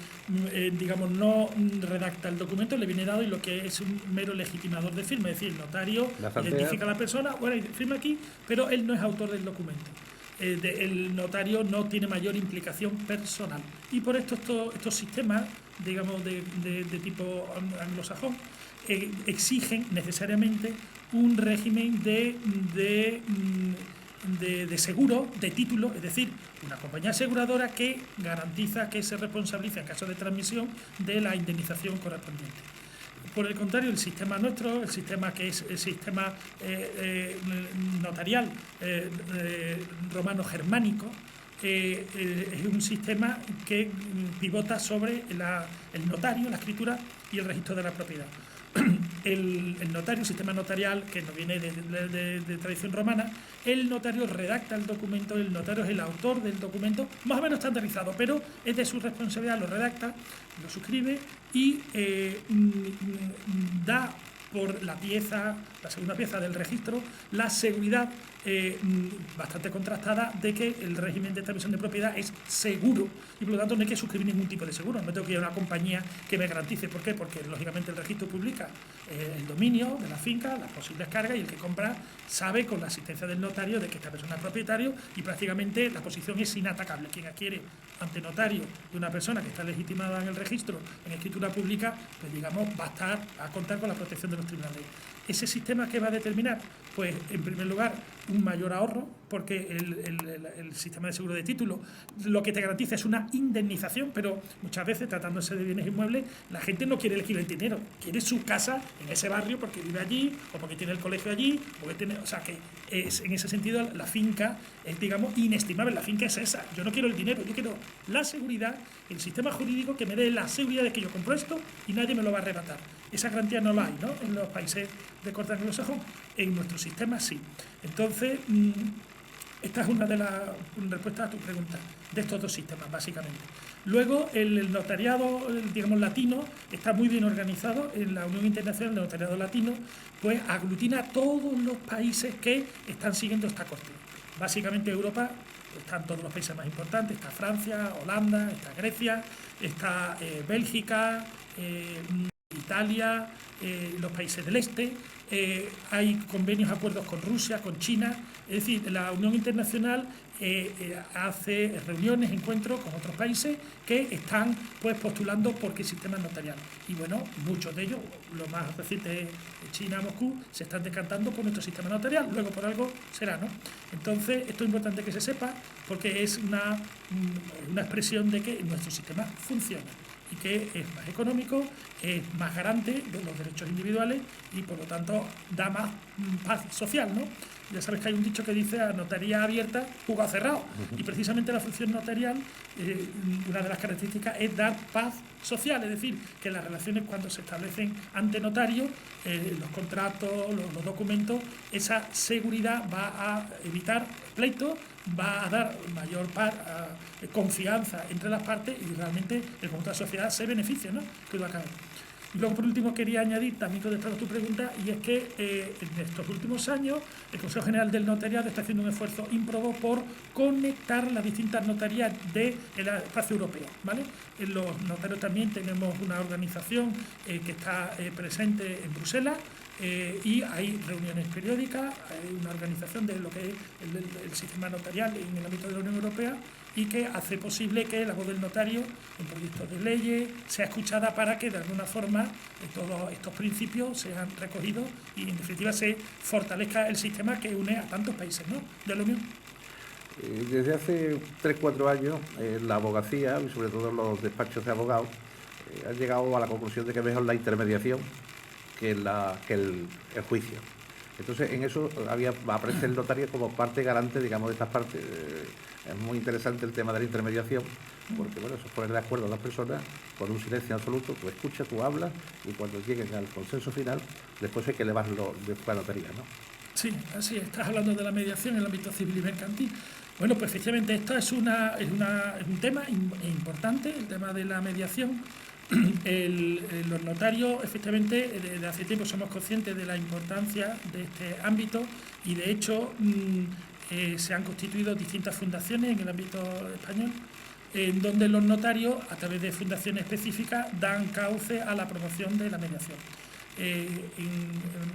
digamos, no redacta el documento, le viene dado, y lo que es un mero legitimador de firma, es decir, el notario identifica a la persona, bueno, firma aquí, pero él no es autor del documento. El notario no tiene mayor implicación personal. Y por esto estos sistemas, digamos, de tipo anglosajón, exigen necesariamente un régimen de seguro, de título, es decir, una compañía aseguradora que garantiza que se responsabiliza en caso de transmisión de la indemnización correspondiente. Por el contrario, el sistema nuestro, el sistema que es el sistema notarial romano-germánico, es un sistema que pivota sobre el notario, la escritura y el registro de la propiedad. El notario, el sistema notarial, que nos viene de tradición romana, el notario redacta el documento, el notario es el autor del documento, más o menos estandarizado, pero es de su responsabilidad, lo redacta, lo suscribe y da por la segunda pieza del registro, la seguridad bastante contrastada de que el régimen de transmisión de propiedad es seguro y por lo tanto no hay que suscribir ningún tipo de seguro. No tengo que ir a una compañía que me garantice. ¿Por qué? Porque lógicamente el registro publica el dominio de la finca, las posibles cargas, y el que compra sabe con la asistencia del notario de que esta persona es propietario y prácticamente la posición es inatacable. Quien adquiere ante notario de una persona que está legitimada en el registro, en escritura pública, pues digamos va a contar con la protección de los tribunales. ¿Ese sistema qué va a determinar? Pues en primer lugar un mayor ahorro, porque el sistema de seguro de título lo que te garantiza es una indemnización, pero muchas veces tratándose de bienes inmuebles la gente no quiere elegir el dinero, quiere su casa en ese barrio porque vive allí o porque tiene el colegio allí, o sea que en ese sentido la finca es, digamos, inestimable. La finca es esa, yo no quiero el dinero, yo quiero la seguridad, el sistema jurídico que me dé la seguridad de que yo compro esto y nadie me lo va a arrebatar. Esa garantía no la hay, ¿no?, en los países de corte anglosajón. En nuestro sistema sí. Entonces, esta es una de las respuestas a tu pregunta, de estos dos sistemas, básicamente. Luego, el notariado, digamos, latino, está muy bien organizado. En la Unión Internacional de Notariado Latino, pues aglutina a todos los países que están siguiendo esta corte. Básicamente Europa, están todos los países más importantes, está Francia, Holanda, está Grecia, está Bélgica, Italia, los países del este, hay convenios, acuerdos con Rusia, con China. Es decir, la Unión Internacional hace reuniones, encuentros con otros países que están pues postulando por qué sistema notarial. Y bueno, muchos de ellos, lo más reciente, China, Moscú, se están decantando por nuestro sistema notarial. Luego por algo será, ¿no? Entonces, esto es importante que se sepa porque es una expresión de que nuestro sistema funciona y que es más económico, es más garante de los derechos individuales y por lo tanto da más paz social, ¿no? Ya sabes que hay un dicho que dice: a notaría abierta, juzgado cerrado. Y precisamente la función notarial, una de las características es dar paz social, es decir, que las relaciones cuando se establecen ante notario, los contratos, los documentos, esa seguridad va a evitar pleitos, va a dar mayor confianza entre las partes y realmente el conjunto de la sociedad se beneficia, ¿no?, que va a caer. Y luego, por último, quería añadir, también contestando tu pregunta, y es que en estos últimos años el Consejo General del Notariado está haciendo un esfuerzo ímprobo por conectar las distintas notarías del espacio europeo, ¿vale? Los notarios también tenemos una organización que está presente en Bruselas, y hay reuniones periódicas, hay una organización de lo que es el sistema notarial en el ámbito de la Unión Europea y que hace posible que la voz del notario en proyectos de leyes sea escuchada para que de alguna forma todos estos principios sean recogidos y en definitiva se fortalezca el sistema que une a tantos países, ¿no?, de la Unión. Desde hace 3-4 años la abogacía y sobre todo los despachos de abogados han llegado a la conclusión de que es mejor la intermediación que el juicio. Entonces, en eso aparece el notario como parte garante, digamos, de estas partes. Es muy interesante el tema de la intermediación, porque bueno, eso es poner de acuerdo a las personas con un silencio absoluto. Tú escuchas, tú hablas, y cuando lleguen al consenso final, después hay que elevarlo después a la notaría, ¿no? Sí, así es. Estás hablando de la mediación en el ámbito civil y mercantil. Bueno, pues efectivamente esto es un tema importante, el tema de la mediación. Los notarios, efectivamente, desde hace tiempo somos conscientes de la importancia de este ámbito y, de hecho, se han constituido distintas fundaciones en el ámbito español, en donde los notarios, a través de fundaciones específicas, dan cauce a la promoción de la mediación.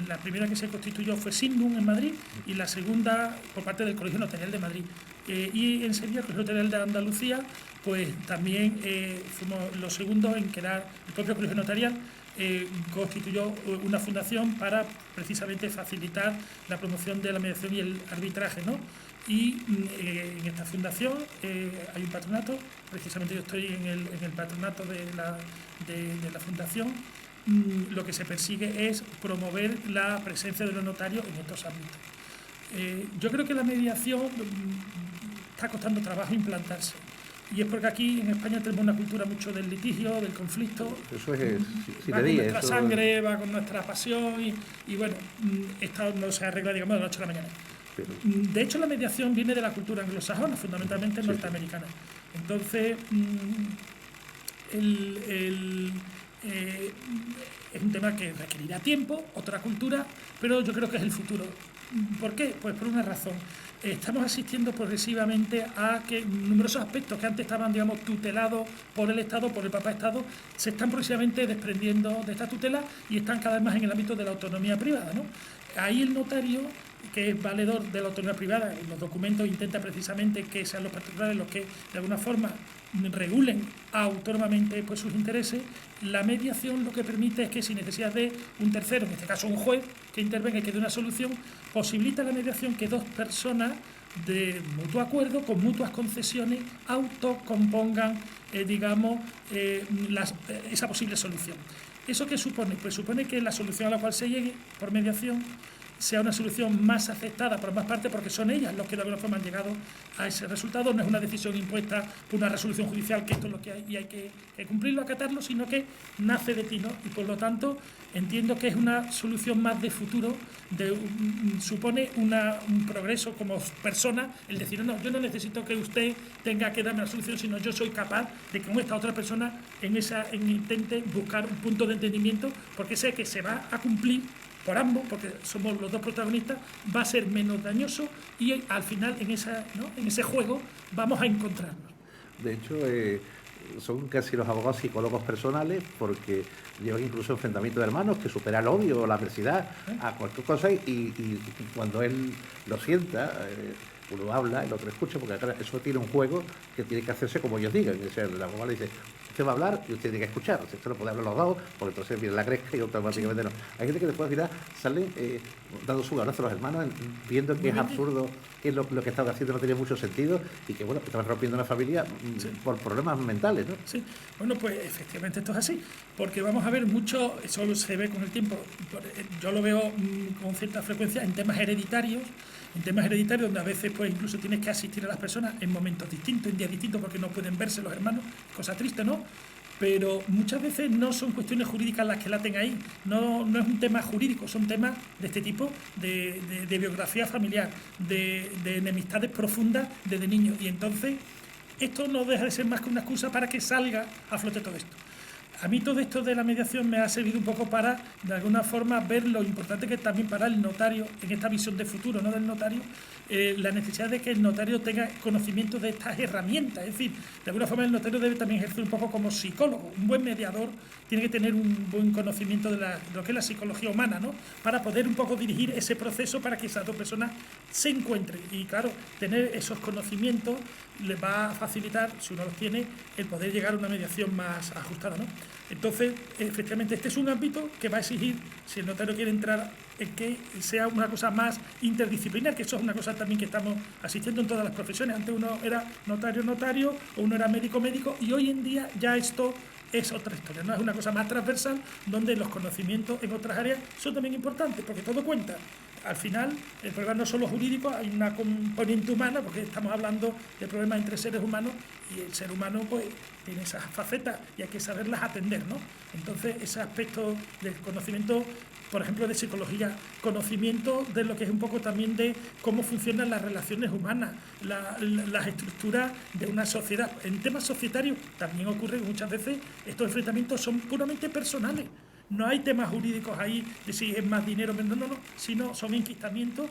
La primera que se constituyó fue Signum en Madrid y la segunda por parte del Colegio Notarial de Madrid. Y en Sevilla, el Colegio Notarial de Andalucía, pues también fuimos los segundos en crear el propio Colegio Notarial. Constituyó una fundación para precisamente facilitar la promoción de la mediación y el arbitraje, ¿no? Y en esta fundación hay un patronato, precisamente yo estoy en el patronato de la fundación, lo que se persigue es promover la presencia de los notarios en estos ámbitos. Yo creo que la mediación está costando trabajo implantarse. Y es porque aquí en España tenemos una cultura mucho del litigio, del conflicto. Eso es, va con nuestra sangre, va con nuestra pasión y bueno, esto no se arregla, digamos, de la noche a la mañana. Pero, de hecho, la mediación viene de la cultura anglosajona, fundamentalmente norteamericana. Entonces, es un tema que requerirá tiempo, otra cultura, pero yo creo que es el futuro. ¿Por qué? Pues por una razón. Estamos asistiendo progresivamente a que numerosos aspectos que antes estaban, digamos, tutelados por el Estado, por el Papá Estado, se están progresivamente desprendiendo de esta tutela y están cada vez más en el ámbito de la autonomía privada, ¿no? Ahí el notario, que es valedor de la autonomía privada, en los documentos intenta precisamente que sean los particulares los que de alguna forma regulen autónomamente pues, sus intereses. La mediación lo que permite es que sin necesidad de un tercero, en este caso un juez, que intervenga y que dé una solución, posibilita la mediación que dos personas de mutuo acuerdo, con mutuas concesiones, autocompongan, esa posible solución. ¿Eso qué supone? Pues supone que la solución a la cual se llegue por mediación sea una solución más aceptada por ambas partes, porque son ellas los que de alguna forma han llegado a ese resultado. No es una decisión impuesta por una resolución judicial, que esto es lo que hay y hay que cumplirlo, acatarlo, sino que nace de ti, ¿no? Y por lo tanto entiendo que es una solución más de futuro, supone un progreso como persona, el decir, no, yo no necesito que usted tenga que darme la solución, sino yo soy capaz de que con esta otra persona intente buscar un punto de entendimiento, porque sé que se va a cumplir por ambos, porque somos los dos protagonistas, va a ser menos dañoso y al final en ese juego vamos a encontrarnos. De hecho, son casi los abogados psicólogos personales, porque llevan incluso enfrentamientos de hermanos que supera el odio o la adversidad a cualquier cosa y cuando él lo sienta, uno habla, el otro escucha, porque claro, eso tiene un juego que tiene que hacerse como ellos digan. O sea, el abogado le dice, usted va a hablar y usted tiene que escuchar. O sea, usted no puede hablar los dos, porque entonces viene la gresca y automáticamente no. Hay gente que después al final salen dando su abrazo a los hermanos, viendo que es absurdo, que es lo que están haciendo no tiene mucho sentido y que bueno, que estaban rompiendo una familia por problemas mentales, ¿no? Sí, bueno, pues efectivamente esto es así, porque vamos a ver mucho, eso se ve con el tiempo, yo lo veo con cierta frecuencia en temas hereditarios, donde a veces pues incluso tienes que asistir a las personas en momentos distintos, en días distintos, porque no pueden verse los hermanos, cosa triste, ¿no? Pero muchas veces no son cuestiones jurídicas las que laten ahí, no es un tema jurídico, son temas de este tipo, de biografía familiar, de enemistades profundas desde niños, y entonces esto no deja de ser más que una excusa para que salga a flote todo esto. A mí todo esto de la mediación me ha servido un poco para, de alguna forma, ver lo importante que es también para el notario, en esta visión de futuro, ¿no?, del notario, la necesidad de que el notario tenga conocimiento de estas herramientas. Es decir, de alguna forma el notario debe también ejercer un poco como psicólogo. Un buen mediador tiene que tener un buen conocimiento de lo que es la psicología humana, ¿no?, para poder un poco dirigir ese proceso para que esas dos personas se encuentren. Y claro, tener esos conocimientos les va a facilitar, si uno los tiene, el poder llegar a una mediación más ajustada, ¿no? Entonces, efectivamente, este es un ámbito que va a exigir, si el notario quiere entrar, en que sea una cosa más interdisciplinar, que eso es una cosa también que estamos asistiendo en todas las profesiones. Antes uno era notario, o uno era médico, y hoy en día ya esto es otra historia, ¿no? Es una cosa más transversal, donde los conocimientos en otras áreas son también importantes, porque todo cuenta. Al final, el problema no es solo jurídico, hay una componente humana, porque estamos hablando de problemas entre seres humanos, y el ser humano pues tiene esas facetas y hay que saberlas atender, ¿no? Entonces, ese aspecto del conocimiento, por ejemplo, de psicología, conocimiento de lo que es un poco también de cómo funcionan las relaciones humanas, las estructuras de una sociedad. En temas societarios también ocurre que muchas veces estos enfrentamientos son puramente personales. No hay temas jurídicos ahí de si es más dinero, no, sino son enquistamientos,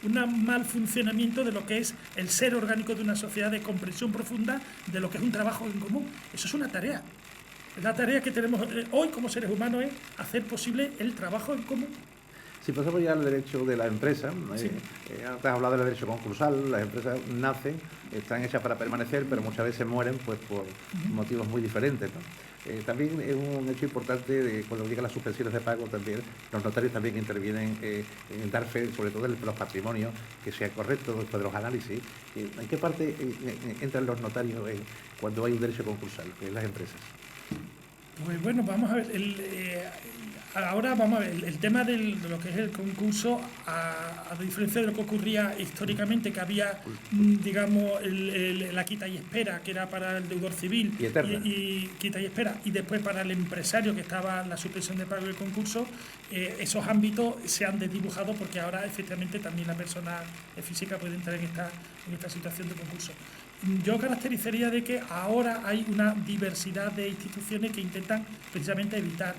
un mal funcionamiento de lo que es el ser orgánico de una sociedad, de comprensión profunda de lo que es un trabajo en común. Eso es una tarea. La tarea que tenemos hoy como seres humanos es hacer posible el trabajo en común. Si pasamos ya al derecho de la empresa, sí. Antes has hablado del derecho concursal, las empresas nacen, están hechas para permanecer, pero muchas veces mueren pues por motivos muy diferentes, ¿no? También es un hecho importante cuando llegan las suspensiones de pago, también los notarios también intervienen en dar fe, sobre todo de los patrimonios, que sea correcto después de los análisis. ¿En qué parte entran los notarios cuando hay un derecho concursal en las empresas? Pues bueno, vamos a ver. Ahora vamos a ver, el tema de lo que es el concurso, a diferencia de lo que ocurría históricamente, que había, digamos, la quita y espera, que era para el deudor civil, y quita y espera, y después para el empresario, que estaba la suspensión de pago del concurso, esos ámbitos se han desdibujado porque ahora efectivamente también la persona física puede entrar en esta situación de concurso. Yo caracterizaría de que ahora hay una diversidad de instituciones que intentan precisamente evitar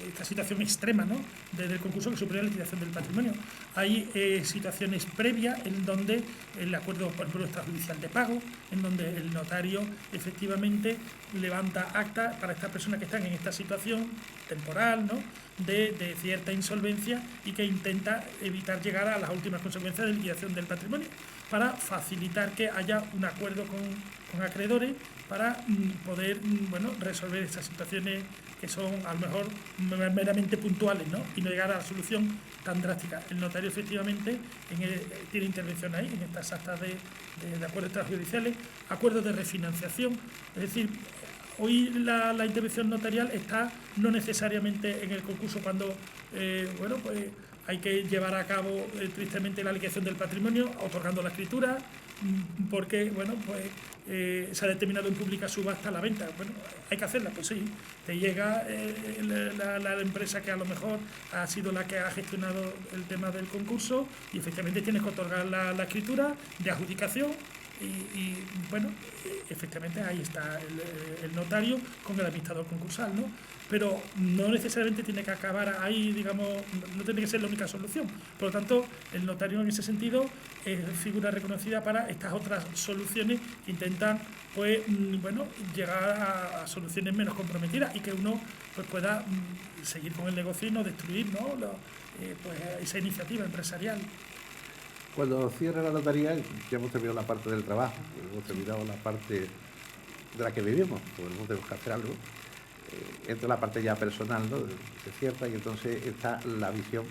esta situación extrema, ¿no?, del concurso que supone la liquidación del patrimonio. Hay situaciones previas en donde el acuerdo, por ejemplo, extrajudicial de pago, en donde el notario efectivamente levanta acta para estas personas que están en esta situación temporal, ¿no?, de cierta insolvencia, y que intenta evitar llegar a las últimas consecuencias de liquidación del patrimonio, para facilitar que haya un acuerdo con acreedores para poder resolver estas situaciones que son a lo mejor meramente puntuales, ¿no?, y no llegar a la solución tan drástica. El notario efectivamente tiene intervención ahí, en estas actas de acuerdos extrajudiciales, acuerdos de refinanciación. Es decir, hoy la intervención notarial está no necesariamente en el concurso cuando hay que llevar a cabo tristemente la liquidación del patrimonio, otorgando la escritura, porque se ha determinado en pública subasta la venta. Bueno, hay que hacerla, pues sí. Te llega la empresa que a lo mejor ha sido la que ha gestionado el tema del concurso, y efectivamente tienes que otorgar la escritura de adjudicación. Y efectivamente ahí está el notario con el administrador concursal, ¿no? Pero no necesariamente tiene que acabar ahí, digamos, no tiene que ser la única solución. Por lo tanto, el notario en ese sentido es figura reconocida para estas otras soluciones que intentan llegar a soluciones menos comprometidas, y que uno pueda seguir con el negocio y no destruir, ¿no?, esa iniciativa empresarial. Cuando cierra la notaría, ya hemos terminado la parte del trabajo, hemos terminado la parte de la que vivimos, porque tenemos que hacer algo. Entra la parte ya personal, ¿no?, se cierra, y entonces está la visión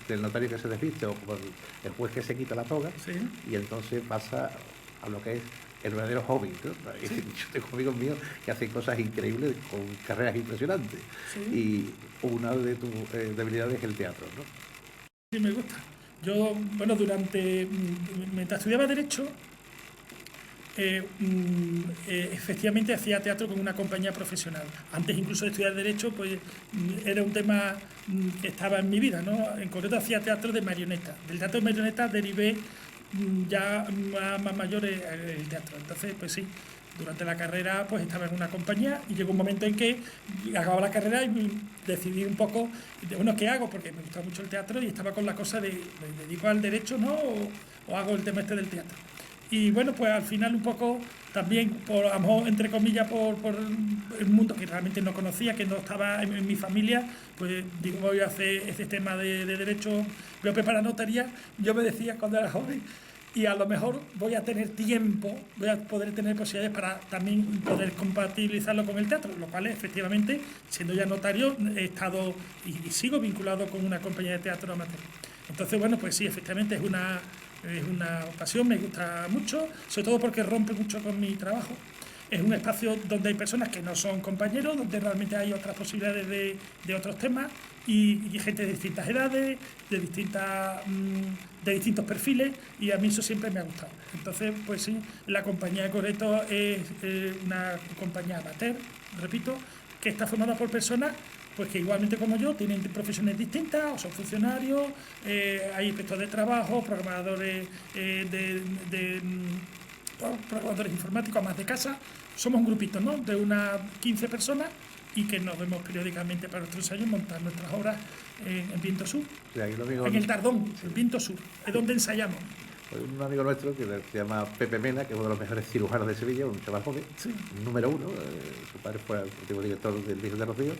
del notario que se desviste, o por el juez que se quita la toga, sí, y entonces pasa a lo que es el verdadero hobby, ¿no? Sí. Yo tengo amigos míos que hacen cosas increíbles con carreras impresionantes, sí. Y una de tus debilidades es el teatro, ¿no? Sí, me gusta. Yo, mientras estudiaba Derecho, efectivamente hacía teatro con una compañía profesional. Antes incluso de estudiar Derecho, pues era un tema que estaba en mi vida, ¿no? En concreto hacía teatro de marioneta. Del teatro de marioneta derivé ya más mayores el teatro. Entonces, pues sí, durante la carrera pues estaba en una compañía, y llegó un momento en que acababa la carrera y decidí un poco, ¿qué hago? Porque me gustaba mucho el teatro y estaba con la cosa de ¿me dedico al derecho, no? O hago el tema del teatro. Y pues al final un poco también, por amor, entre comillas, por el mundo que realmente no conocía, que no estaba en mi familia, pues digo, voy a hacer este tema de derecho, voy a preparar notaría. Yo me decía cuando era joven, y a lo mejor voy a tener tiempo, voy a poder tener posibilidades para también poder compatibilizarlo con el teatro, lo cual efectivamente, siendo ya notario, he estado y sigo vinculado con una compañía de teatro amateur. Entonces, pues sí, efectivamente es una pasión, me gusta mucho, sobre todo porque rompe mucho con mi trabajo. Es un espacio donde hay personas que no son compañeros, donde realmente hay otras posibilidades de otros temas, y gente de distintas edades, de distintos perfiles, y a mí eso siempre me ha gustado. Entonces, pues sí, la compañía de Coreto es una compañía amateur, repito, que está formada por personas pues que igualmente como yo tienen profesiones distintas, o son funcionarios, hay inspectores de trabajo, programadores programadores informáticos, más de casa. Somos un grupito, ¿no?, de unas 15 personas, y que nos vemos periódicamente para nuestros ensayos, montar nuestras obras en Viento Sur, sí, en el Tardón, en Viento Sur, es donde ensayamos. Un amigo nuestro que se llama Pepe Mena, que es uno de los mejores cirujanos de Sevilla, un chaval joven, sí, número 1, su padre fue el antiguo director del Virgen de Rocío,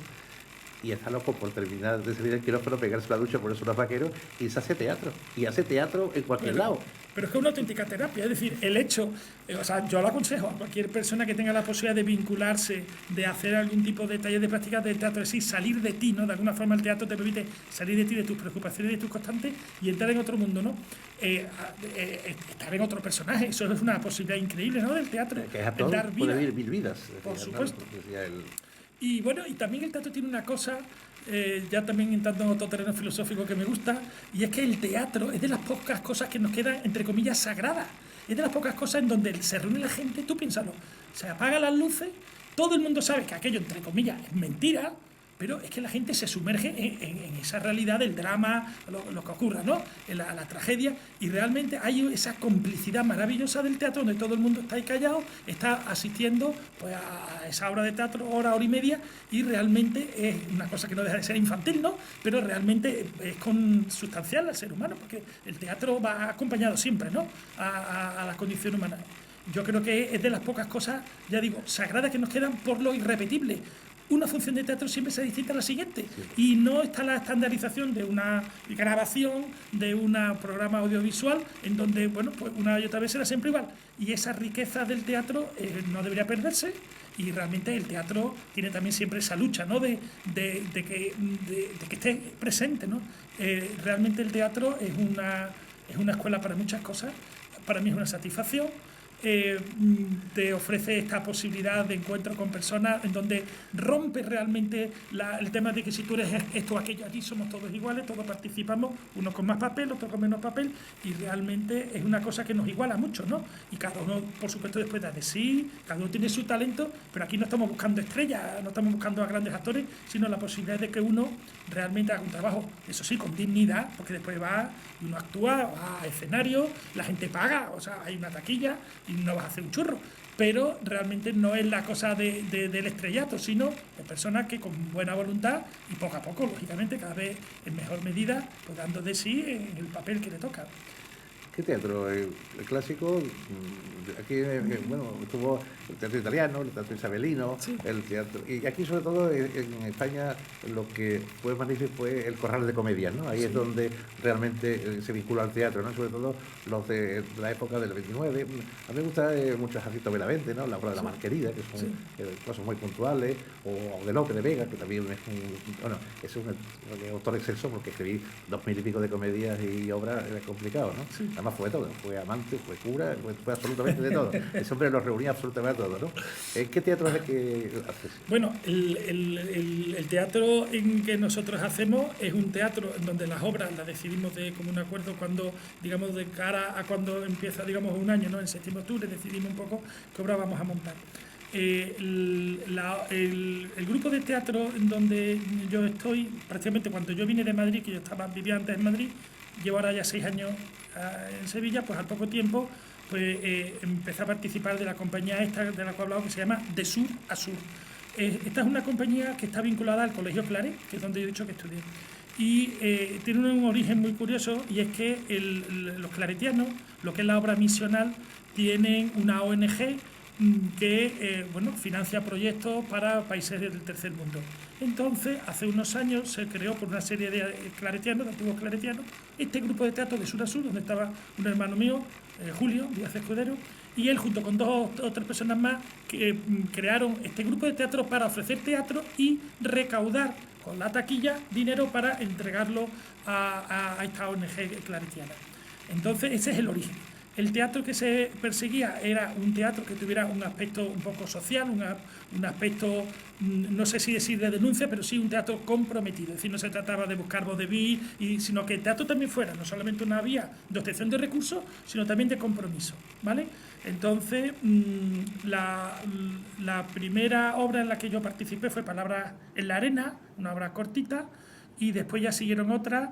y está loco por terminar de servir el quirófano, pegarse la ducha, ponerse unos vaqueros, y se hace teatro. Y hace teatro en cualquier lado. pero es que es una auténtica terapia. Es decir, el hecho, o sea, yo lo aconsejo a cualquier persona que tenga la posibilidad de vincularse, de hacer algún tipo de taller de práctica del teatro, es decir, salir de ti, ¿no? De alguna forma el teatro te permite salir de ti, de tus preocupaciones, de tus constantes y entrar en otro mundo, ¿no? Estar en otro personaje, eso es una posibilidad increíble, ¿no? Del teatro. Que es actor, dar vida. puede vivir mil vidas. Por supuesto. Y bueno, y también el teatro tiene una cosa, ya también entrando en otro terreno filosófico que me gusta, y es que el teatro es de las pocas cosas que nos quedan, entre comillas, sagradas. Es de las pocas cosas en donde se reúne la gente, tú piénsalo, se apagan las luces, todo el mundo sabe que aquello, entre comillas, es mentira, pero es que la gente se sumerge en esa realidad del drama, lo que ocurra, ¿no? En la tragedia, y realmente hay esa complicidad maravillosa del teatro donde todo el mundo está ahí callado, está asistiendo pues, a esa obra de teatro, hora y media, y realmente es una cosa que no deja de ser infantil, ¿no? Pero realmente es consustancial al ser humano, porque el teatro va acompañado siempre, ¿no? A la condición humana. Yo creo que es de las pocas cosas, ya digo, sagradas que nos quedan por lo irrepetible. Una función de teatro siempre será distinta a la siguiente, y no está la estandarización de una grabación, de un programa audiovisual, en donde, bueno, pues una y otra vez será siempre igual. Y esa riqueza del teatro no debería perderse, y realmente el teatro tiene también siempre esa lucha, ¿no? de que esté presente, ¿no? Realmente el teatro es una escuela para muchas cosas, para mí es una satisfacción. Te ofrece esta posibilidad de encuentro con personas en donde rompe realmente el tema de que si tú eres esto o aquello, aquí somos todos iguales, todos participamos, unos con más papel, otros con menos papel, y realmente es una cosa que nos iguala mucho, ¿no? Y cada uno, por supuesto, después da de sí, cada uno tiene su talento, pero aquí no estamos buscando estrellas, no estamos buscando a grandes actores, sino la posibilidad de que uno realmente haga un trabajo, eso sí, con dignidad, porque después va y uno actúa, va a escenario, la gente paga, o sea, hay una taquilla y no vas a hacer un churro, pero realmente no es la cosa del estrellato, sino de personas que con buena voluntad y poco a poco, lógicamente, cada vez en mejor medida, pues dando de sí en el papel que le toca. ¿Qué teatro? El clásico, aquí, bueno, estuvo el teatro italiano, el teatro isabelino, sí. El teatro... Y aquí, sobre todo, en España, lo que fue magnífico fue el Corral de Comedias, ¿no? Ahí sí. Es donde realmente se vincula al teatro, ¿no? Sobre todo los de la época del 29. A mí me gusta mucho Jacinto Benavente, ¿no? La obra de la Marquerida, que son cosas muy puntuales, o de Lope de Vega, que también es un autor excelso, porque escribí 2000 y pico de comedias y obras, era complicado, ¿no? Sí. Además fue todo, fue amante, fue cura, fue absolutamente de todo. Ese hombre los reunía absolutamente a todos, ¿no? ¿Qué teatro es el que haces? Bueno, el teatro en que nosotros hacemos es un teatro en donde las obras las decidimos de común acuerdo cuando, digamos, de cara a cuando empieza, digamos, un año, ¿no? En septiembre-octubre decidimos un poco qué obra vamos a montar. El grupo de teatro en donde yo estoy, prácticamente cuando yo vine de Madrid, que yo vivía antes en Madrid, llevo ahora ya 6 años en Sevilla, pues al poco tiempo pues empecé a participar de la compañía esta de la cual he hablado, que se llama De Sur a Sur. Esta es una compañía que está vinculada al Colegio Claret, que es donde yo he dicho que estudié. Y tiene un origen muy curioso, y es que los claretianos, lo que es la obra misional, tienen una ONG que financia proyectos para países del tercer mundo. Entonces, hace unos años se creó por una serie de claretianos, de antiguos claretianos, este grupo de teatro de Sur a Sur, donde estaba un hermano mío, Julio Díaz Escudero, y él junto con 2 o 3 personas más que crearon este grupo de teatro para ofrecer teatro y recaudar con la taquilla dinero para entregarlo a esta ONG claretiana. Entonces, ese es el origen. El teatro que se perseguía era un teatro que tuviera un aspecto un poco social, un aspecto, no sé si decir de denuncia, pero sí un teatro comprometido. Es decir, no se trataba de buscar vodevil, sino que el teatro también fuera no solamente una vía de obtención de recursos, sino también de compromiso, ¿vale? Entonces, la primera obra en la que yo participé fue Palabras en la arena, una obra cortita, y después ya siguieron otras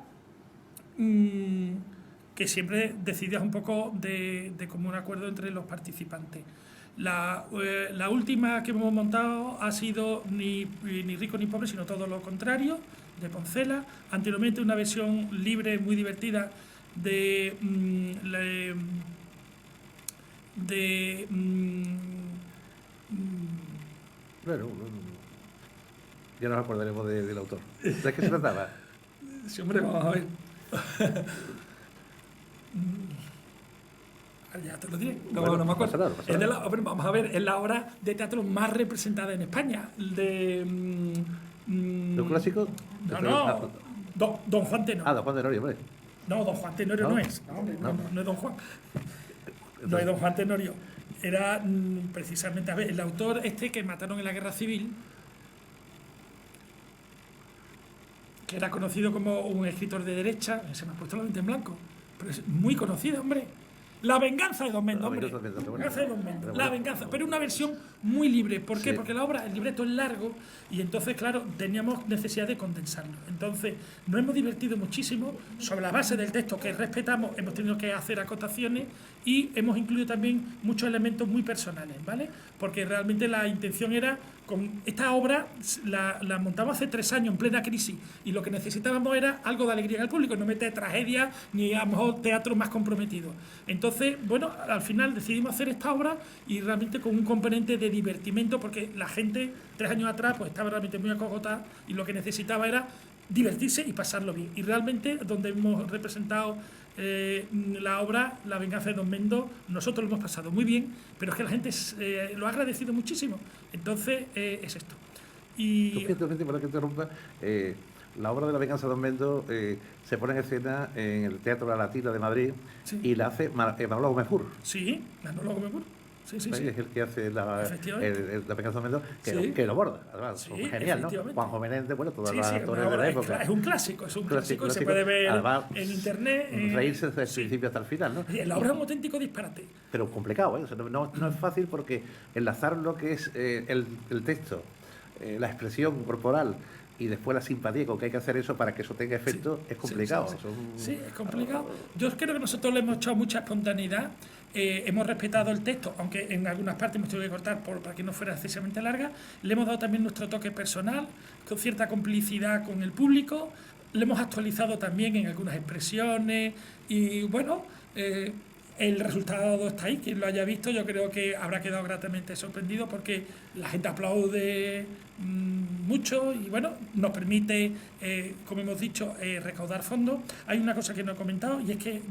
que siempre decidías un poco de común acuerdo entre los participantes. La última que hemos montado ha sido ni rico ni pobre, sino todo lo contrario, de Poncela. Anteriormente una versión libre, muy divertida, Bueno, ya nos acordaremos del autor. ¿De qué se trataba? Sí, hombre, vamos a ver. Ya te lo diré. No, Bueno, no me acuerdo. no pasa nada. Hombre, vamos a ver, es la obra de teatro más representada en España. ¿Los clásicos? No. Don Juan Tenorio. Don Juan Tenorio, hombre. No, Don Juan Tenorio no es. No es Don Juan. No es Don Juan Tenorio. Era precisamente, a ver, el autor que mataron en la Guerra Civil, que era conocido como un escritor de derecha, se me ha puesto la mente en blanco, pero es muy conocido, hombre. La venganza de Don Mendo, hombre. La venganza de Don Mendo. La venganza, pero una versión muy libre. ¿Por qué? Porque el libreto es largo y entonces, claro, teníamos necesidad de condensarlo. Entonces, nos hemos divertido muchísimo. Sobre la base del texto que respetamos, hemos tenido que hacer acotaciones y hemos incluido también muchos elementos muy personales, ¿vale? Porque realmente la intención era, con esta obra la montamos hace 3 años en plena crisis y lo que necesitábamos era algo de alegría en el público, no meter tragedia ni a lo mejor teatro más comprometido. Entonces, bueno, al final decidimos hacer esta obra y realmente con un componente de divertimento, porque la gente 3 años atrás pues estaba realmente muy acogotada y lo que necesitaba era divertirse y pasarlo bien. Y realmente donde hemos representado la obra La venganza de Don Mendo, nosotros lo hemos pasado muy bien, pero es que la gente lo ha agradecido muchísimo. Entonces, es esto. Y Para que interrumpa, la obra de La venganza de Don Mendo se pone en escena en el Teatro La Latina de Madrid, sí, y la hace Manolo Gómez Fur. Sí, Manolo Gómez Fur. Sí. Es el que hace la venganza de Don Mendo, que lo borda. Además, sí, genial, ¿no? Juanjo Menéndez, bueno, todos los actores de la época. Es un clásico, que se puede ver en internet. Reírse desde el principio hasta el final, ¿no? La obra es un auténtico disparate. Pero complicado, ¿eh? O sea, no es fácil porque enlazar lo que es el texto, la expresión corporal y después la simpatía con que hay que hacer eso para que eso tenga efecto, es complicado. Sí, es complicado. Yo creo que nosotros le hemos echado mucha espontaneidad, hemos respetado el texto, aunque en algunas partes hemos tenido que cortar para que no fuera excesivamente larga, le hemos dado también nuestro toque personal, con cierta complicidad con el público, le hemos actualizado también en algunas expresiones y bueno, el resultado está ahí. Quien lo haya visto yo creo que habrá quedado gratamente sorprendido porque la gente aplaude mucho y bueno, nos permite, como hemos dicho, recaudar fondos. Hay una cosa que no he comentado y es que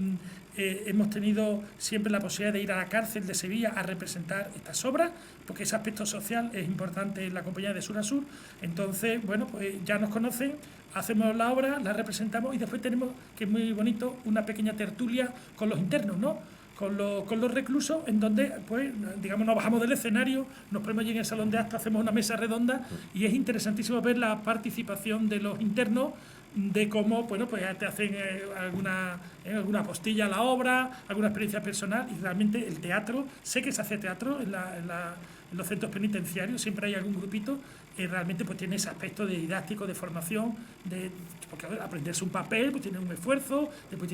hemos tenido siempre la posibilidad de ir a la cárcel de Sevilla a representar estas obras, porque ese aspecto social es importante en la compañía de Sur a Sur. Entonces, bueno, pues ya nos conocen, hacemos la obra, la representamos y después tenemos, que es muy bonito, una pequeña tertulia con los internos, ¿no? Con los reclusos, en donde, pues, digamos, nos bajamos del escenario, nos ponemos allí en el salón de actos, hacemos una mesa redonda y es interesantísimo ver la participación de los internos, de cómo, bueno, pues te hacen alguna postilla a la obra, alguna experiencia personal y realmente el teatro, sé que se hace teatro en los centros penitenciarios, siempre hay algún grupito, realmente pues tiene ese aspecto de didáctico, de formación, porque aprenderse un papel pues tiene un esfuerzo, después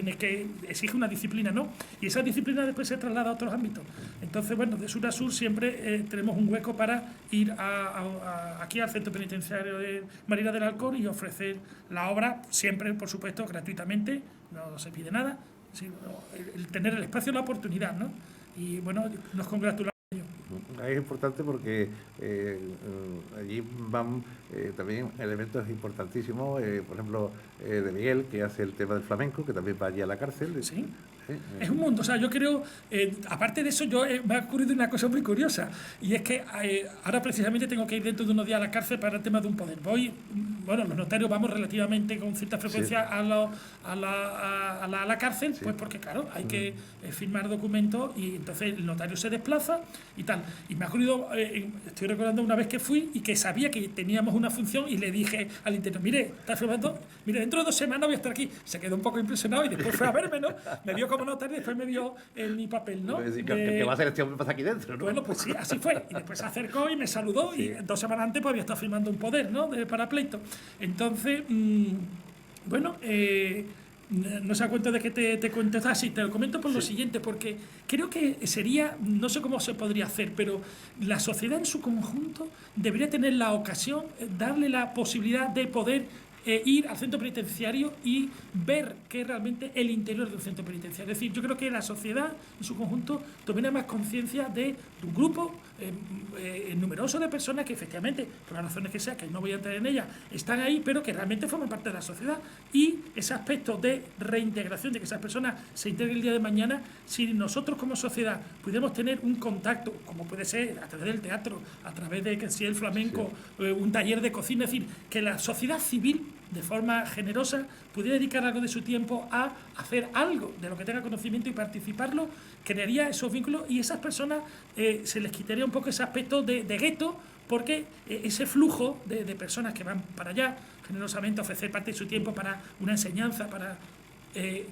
exige una disciplina, ¿no? Y esa disciplina después se traslada a otros ámbitos. Entonces, bueno, de Sur a Sur siempre tenemos un hueco para ir aquí al centro penitenciario de Marina del Alcor y ofrecer la obra, siempre, por supuesto, gratuitamente, no se pide nada, sino el tener el espacio y la oportunidad, ¿no? Y bueno, nos congratulamos. Es importante porque allí van también elementos importantísimos, por ejemplo, de Miguel, que hace el tema del flamenco, que también va allí a la cárcel. Sí. Es un mundo, o sea, yo creo, aparte de eso, me ha ocurrido una cosa muy curiosa, y es que ahora precisamente tengo que ir dentro de unos días a la cárcel para el tema de un poder. Bueno, los notarios vamos relativamente con cierta frecuencia a la cárcel, pues porque claro, hay que firmar documentos y entonces el notario se desplaza y tal. Y me ha ocurrido, estoy recordando una vez que fui y que sabía que teníamos una función y le dije al interno, mire, está firmando, mire, dentro de 2 semanas voy a estar aquí. Se quedó un poco impresionado y después fue a verme, ¿no? Me vio como notario y después me vio en mi papel, ¿no? ¿Qué va a hacer este hombre pasa aquí dentro, no? Bueno, pues sí, así fue. Y después se acercó y me saludó y 2 semanas antes pues había estado firmando un poder, ¿no? Para pleito. Entonces, bueno, no se da cuenta de que te cuento así, te lo comento por lo siguiente, porque creo que sería, no sé cómo se podría hacer, pero la sociedad en su conjunto debería tener la ocasión, darle la posibilidad de poder ir al centro penitenciario y ver qué es realmente el interior del centro penitenciario. Es decir, yo creo que la sociedad en su conjunto tuviera más conciencia de un grupo numeroso de personas que efectivamente, por las razones que sea, que no voy a entrar en ellas, están ahí, pero que realmente forman parte de la sociedad. Y ese aspecto de reintegración, de que esas personas se integren el día de mañana, si nosotros como sociedad pudiéramos tener un contacto, como puede ser a través del teatro, a través de que si el flamenco, un taller de cocina, es decir, que la sociedad civil, de forma generosa, pudiera dedicar algo de su tiempo a hacer algo de lo que tenga conocimiento y participarlo, crearía esos vínculos y esas personas se les quitaría un poco ese aspecto de gueto, porque ese flujo de personas que van para allá generosamente a ofrecer parte de su tiempo para una enseñanza, para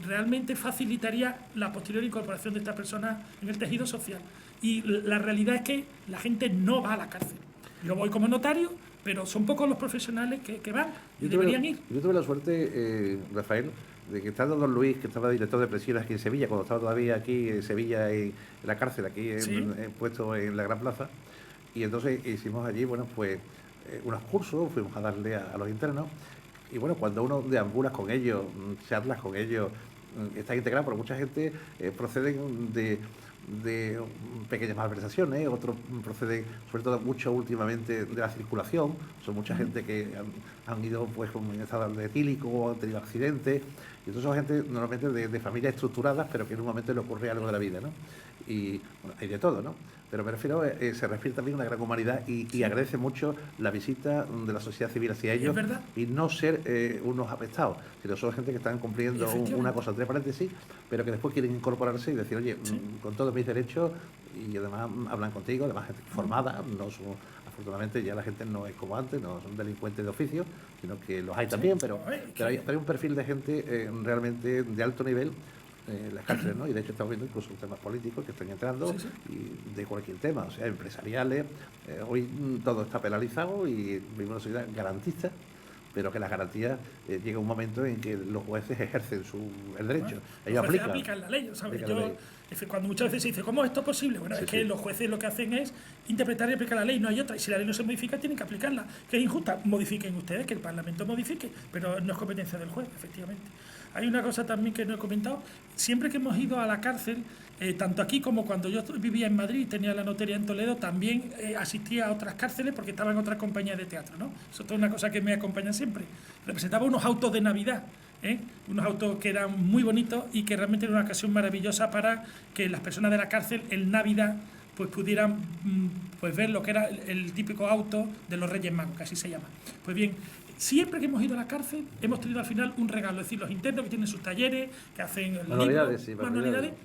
realmente facilitaría la posterior incorporación de estas personas en el tejido social. Y la realidad es que la gente no va a la cárcel. Yo voy como notario, pero son pocos los profesionales que van y deberían ir. Yo tuve la suerte, Rafael, de que estando don Luis, que estaba director de prisiones aquí en Sevilla, cuando estaba todavía aquí en Sevilla, en la cárcel, aquí puesto en la Gran Plaza, y entonces hicimos allí, bueno, pues unos cursos, fuimos a darle a los internos, y bueno, cuando uno deambula con ellos, charlas con ellos, está integrado, porque mucha gente proceden de pequeñas malversaciones, otros proceden, sobre todo mucho últimamente, de la circulación. Son mucha gente que han ido pues en estado de etílico, han tenido accidentes, y entonces son gente normalmente de familias estructuradas, pero que en un momento le ocurre algo de la vida, ¿no? Y bueno, hay de todo, ¿no? Pero me refiero, se respira también una gran humanidad y agradece mucho la visita de la sociedad civil hacia ellos y no ser unos apestados, sino son gente que están cumpliendo una cosa entre paréntesis, pero que después quieren incorporarse y decir, oye, con todos mis derechos, y además hablan contigo, además gente formada, no son, afortunadamente ya la gente no es como antes, no son delincuentes de oficio, sino que los hay también, pero hay un perfil de gente realmente de alto nivel las cárceles, ¿no? Y de hecho estamos viendo incluso temas políticos que están entrando y de cualquier tema, o sea, empresariales. Hoy todo está penalizado y vivimos una sociedad garantista, pero que las garantías llega un momento en que los jueces ejercen el derecho. Ellos aplican la ley, ¿sabes? Cuando muchas veces se dice, ¿cómo es esto posible? Bueno, es que los jueces lo que hacen es interpretar y aplicar la ley, no hay otra. Y si la ley no se modifica, tienen que aplicarla. Que es injusta, modifiquen ustedes, que el Parlamento modifique, pero no es competencia del juez, efectivamente. Hay una cosa también que no he comentado. Siempre que hemos ido a la cárcel, tanto aquí como cuando yo vivía en Madrid y tenía la notaría en Toledo, también asistía a otras cárceles porque estaba en otras compañías de teatro, ¿no? Eso es una cosa que me acompaña siempre. Representaba unos autos de Navidad, unos autos que eran muy bonitos y que realmente era una ocasión maravillosa para que las personas de la cárcel en Navidad pues pudieran pues ver lo que era el típico auto de los Reyes Magos, que así se llama. Pues bien, siempre que hemos ido a la cárcel hemos tenido al final un regalo, es decir, los internos que tienen sus talleres, que hacen manualidades,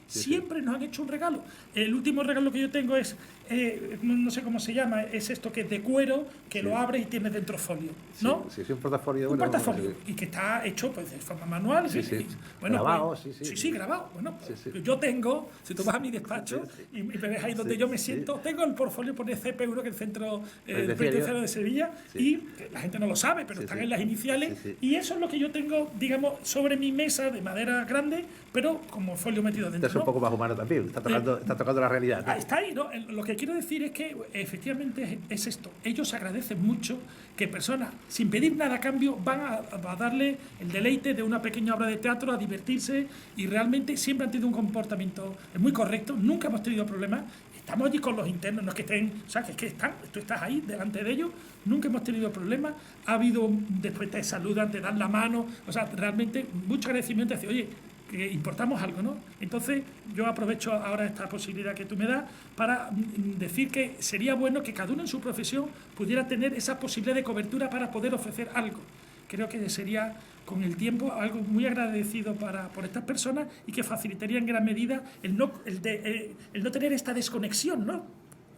siempre nos han hecho un regalo. El último regalo que yo tengo es, no sé cómo se llama, es esto que es de cuero, que lo abres y tienes dentro folio, ¿no? Sí, un portafolio. Un portafolio, y que está hecho pues de forma manual. Bueno, grabado, pues, grabado. Bueno, yo tengo, si tú vas a mi despacho y me ves ahí donde yo me siento, tengo el portfolio, pone CP1, que es el Centro Penitenciario de Sevilla, y la gente no lo sabe, pero están en las iniciales, y eso es lo que yo tengo, digamos, sobre mi mesa de madera grande, pero como folio metido dentro. Es un poco más humano también, está tocando la realidad, ¿no? Está ahí, ¿no? Lo que quiero decir es que efectivamente es esto. Ellos agradecen mucho que personas, sin pedir nada a cambio, van a darle el deleite de una pequeña obra de teatro, a divertirse, y realmente siempre han tenido un comportamiento muy correcto, nunca hemos tenido problemas. Estamos allí con los internos, no es que estén, o sea, que es que tú estás ahí delante de ellos, nunca hemos tenido problemas. Ha habido, después te saludan, te dan la mano, o sea, realmente mucho agradecimiento, decir, oye, que importamos algo, ¿no? Entonces, yo aprovecho ahora esta posibilidad que tú me das para decir que sería bueno que cada uno en su profesión pudiera tener esa posibilidad de cobertura para poder ofrecer algo. Creo que sería, con el tiempo, algo muy agradecido por estas personas y que facilitaría en gran medida el no tener esta desconexión, ¿no?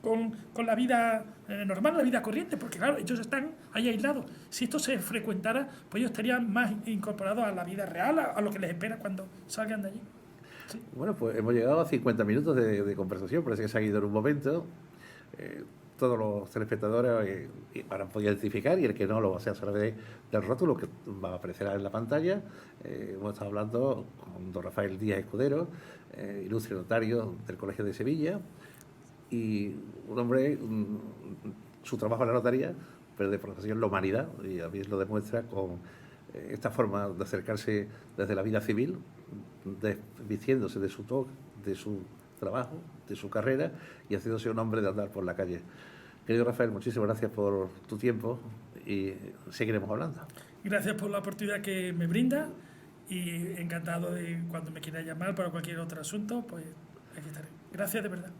con la vida normal, la vida corriente, porque claro, ellos están ahí aislados. Si esto se frecuentara, pues ellos estarían más incorporados a la vida real, a lo que les espera cuando salgan de allí. Sí. Bueno, pues hemos llegado a 50 minutos de conversación, parece que se ha ido en un momento. Todos los telespectadores van a poder identificar, y el que no lo va a hacer a través del rótulo que va a aparecer en la pantalla. Hemos estado hablando con don Rafael Díaz Escudero, ilustre notario del Colegio de Sevilla, y un hombre, su trabajo en la notaría, pero de profesión la humanidad, y a mí lo demuestra con esta forma de acercarse desde la vida civil, vistiéndose de su toque, de su trabajo, de su carrera, y haciéndose un hombre de andar por la calle. Querido Rafael, muchísimas gracias por tu tiempo y seguiremos hablando. Gracias por la oportunidad que me brinda y encantado de cuando me quiera llamar para cualquier otro asunto, pues aquí estaré. Gracias de verdad.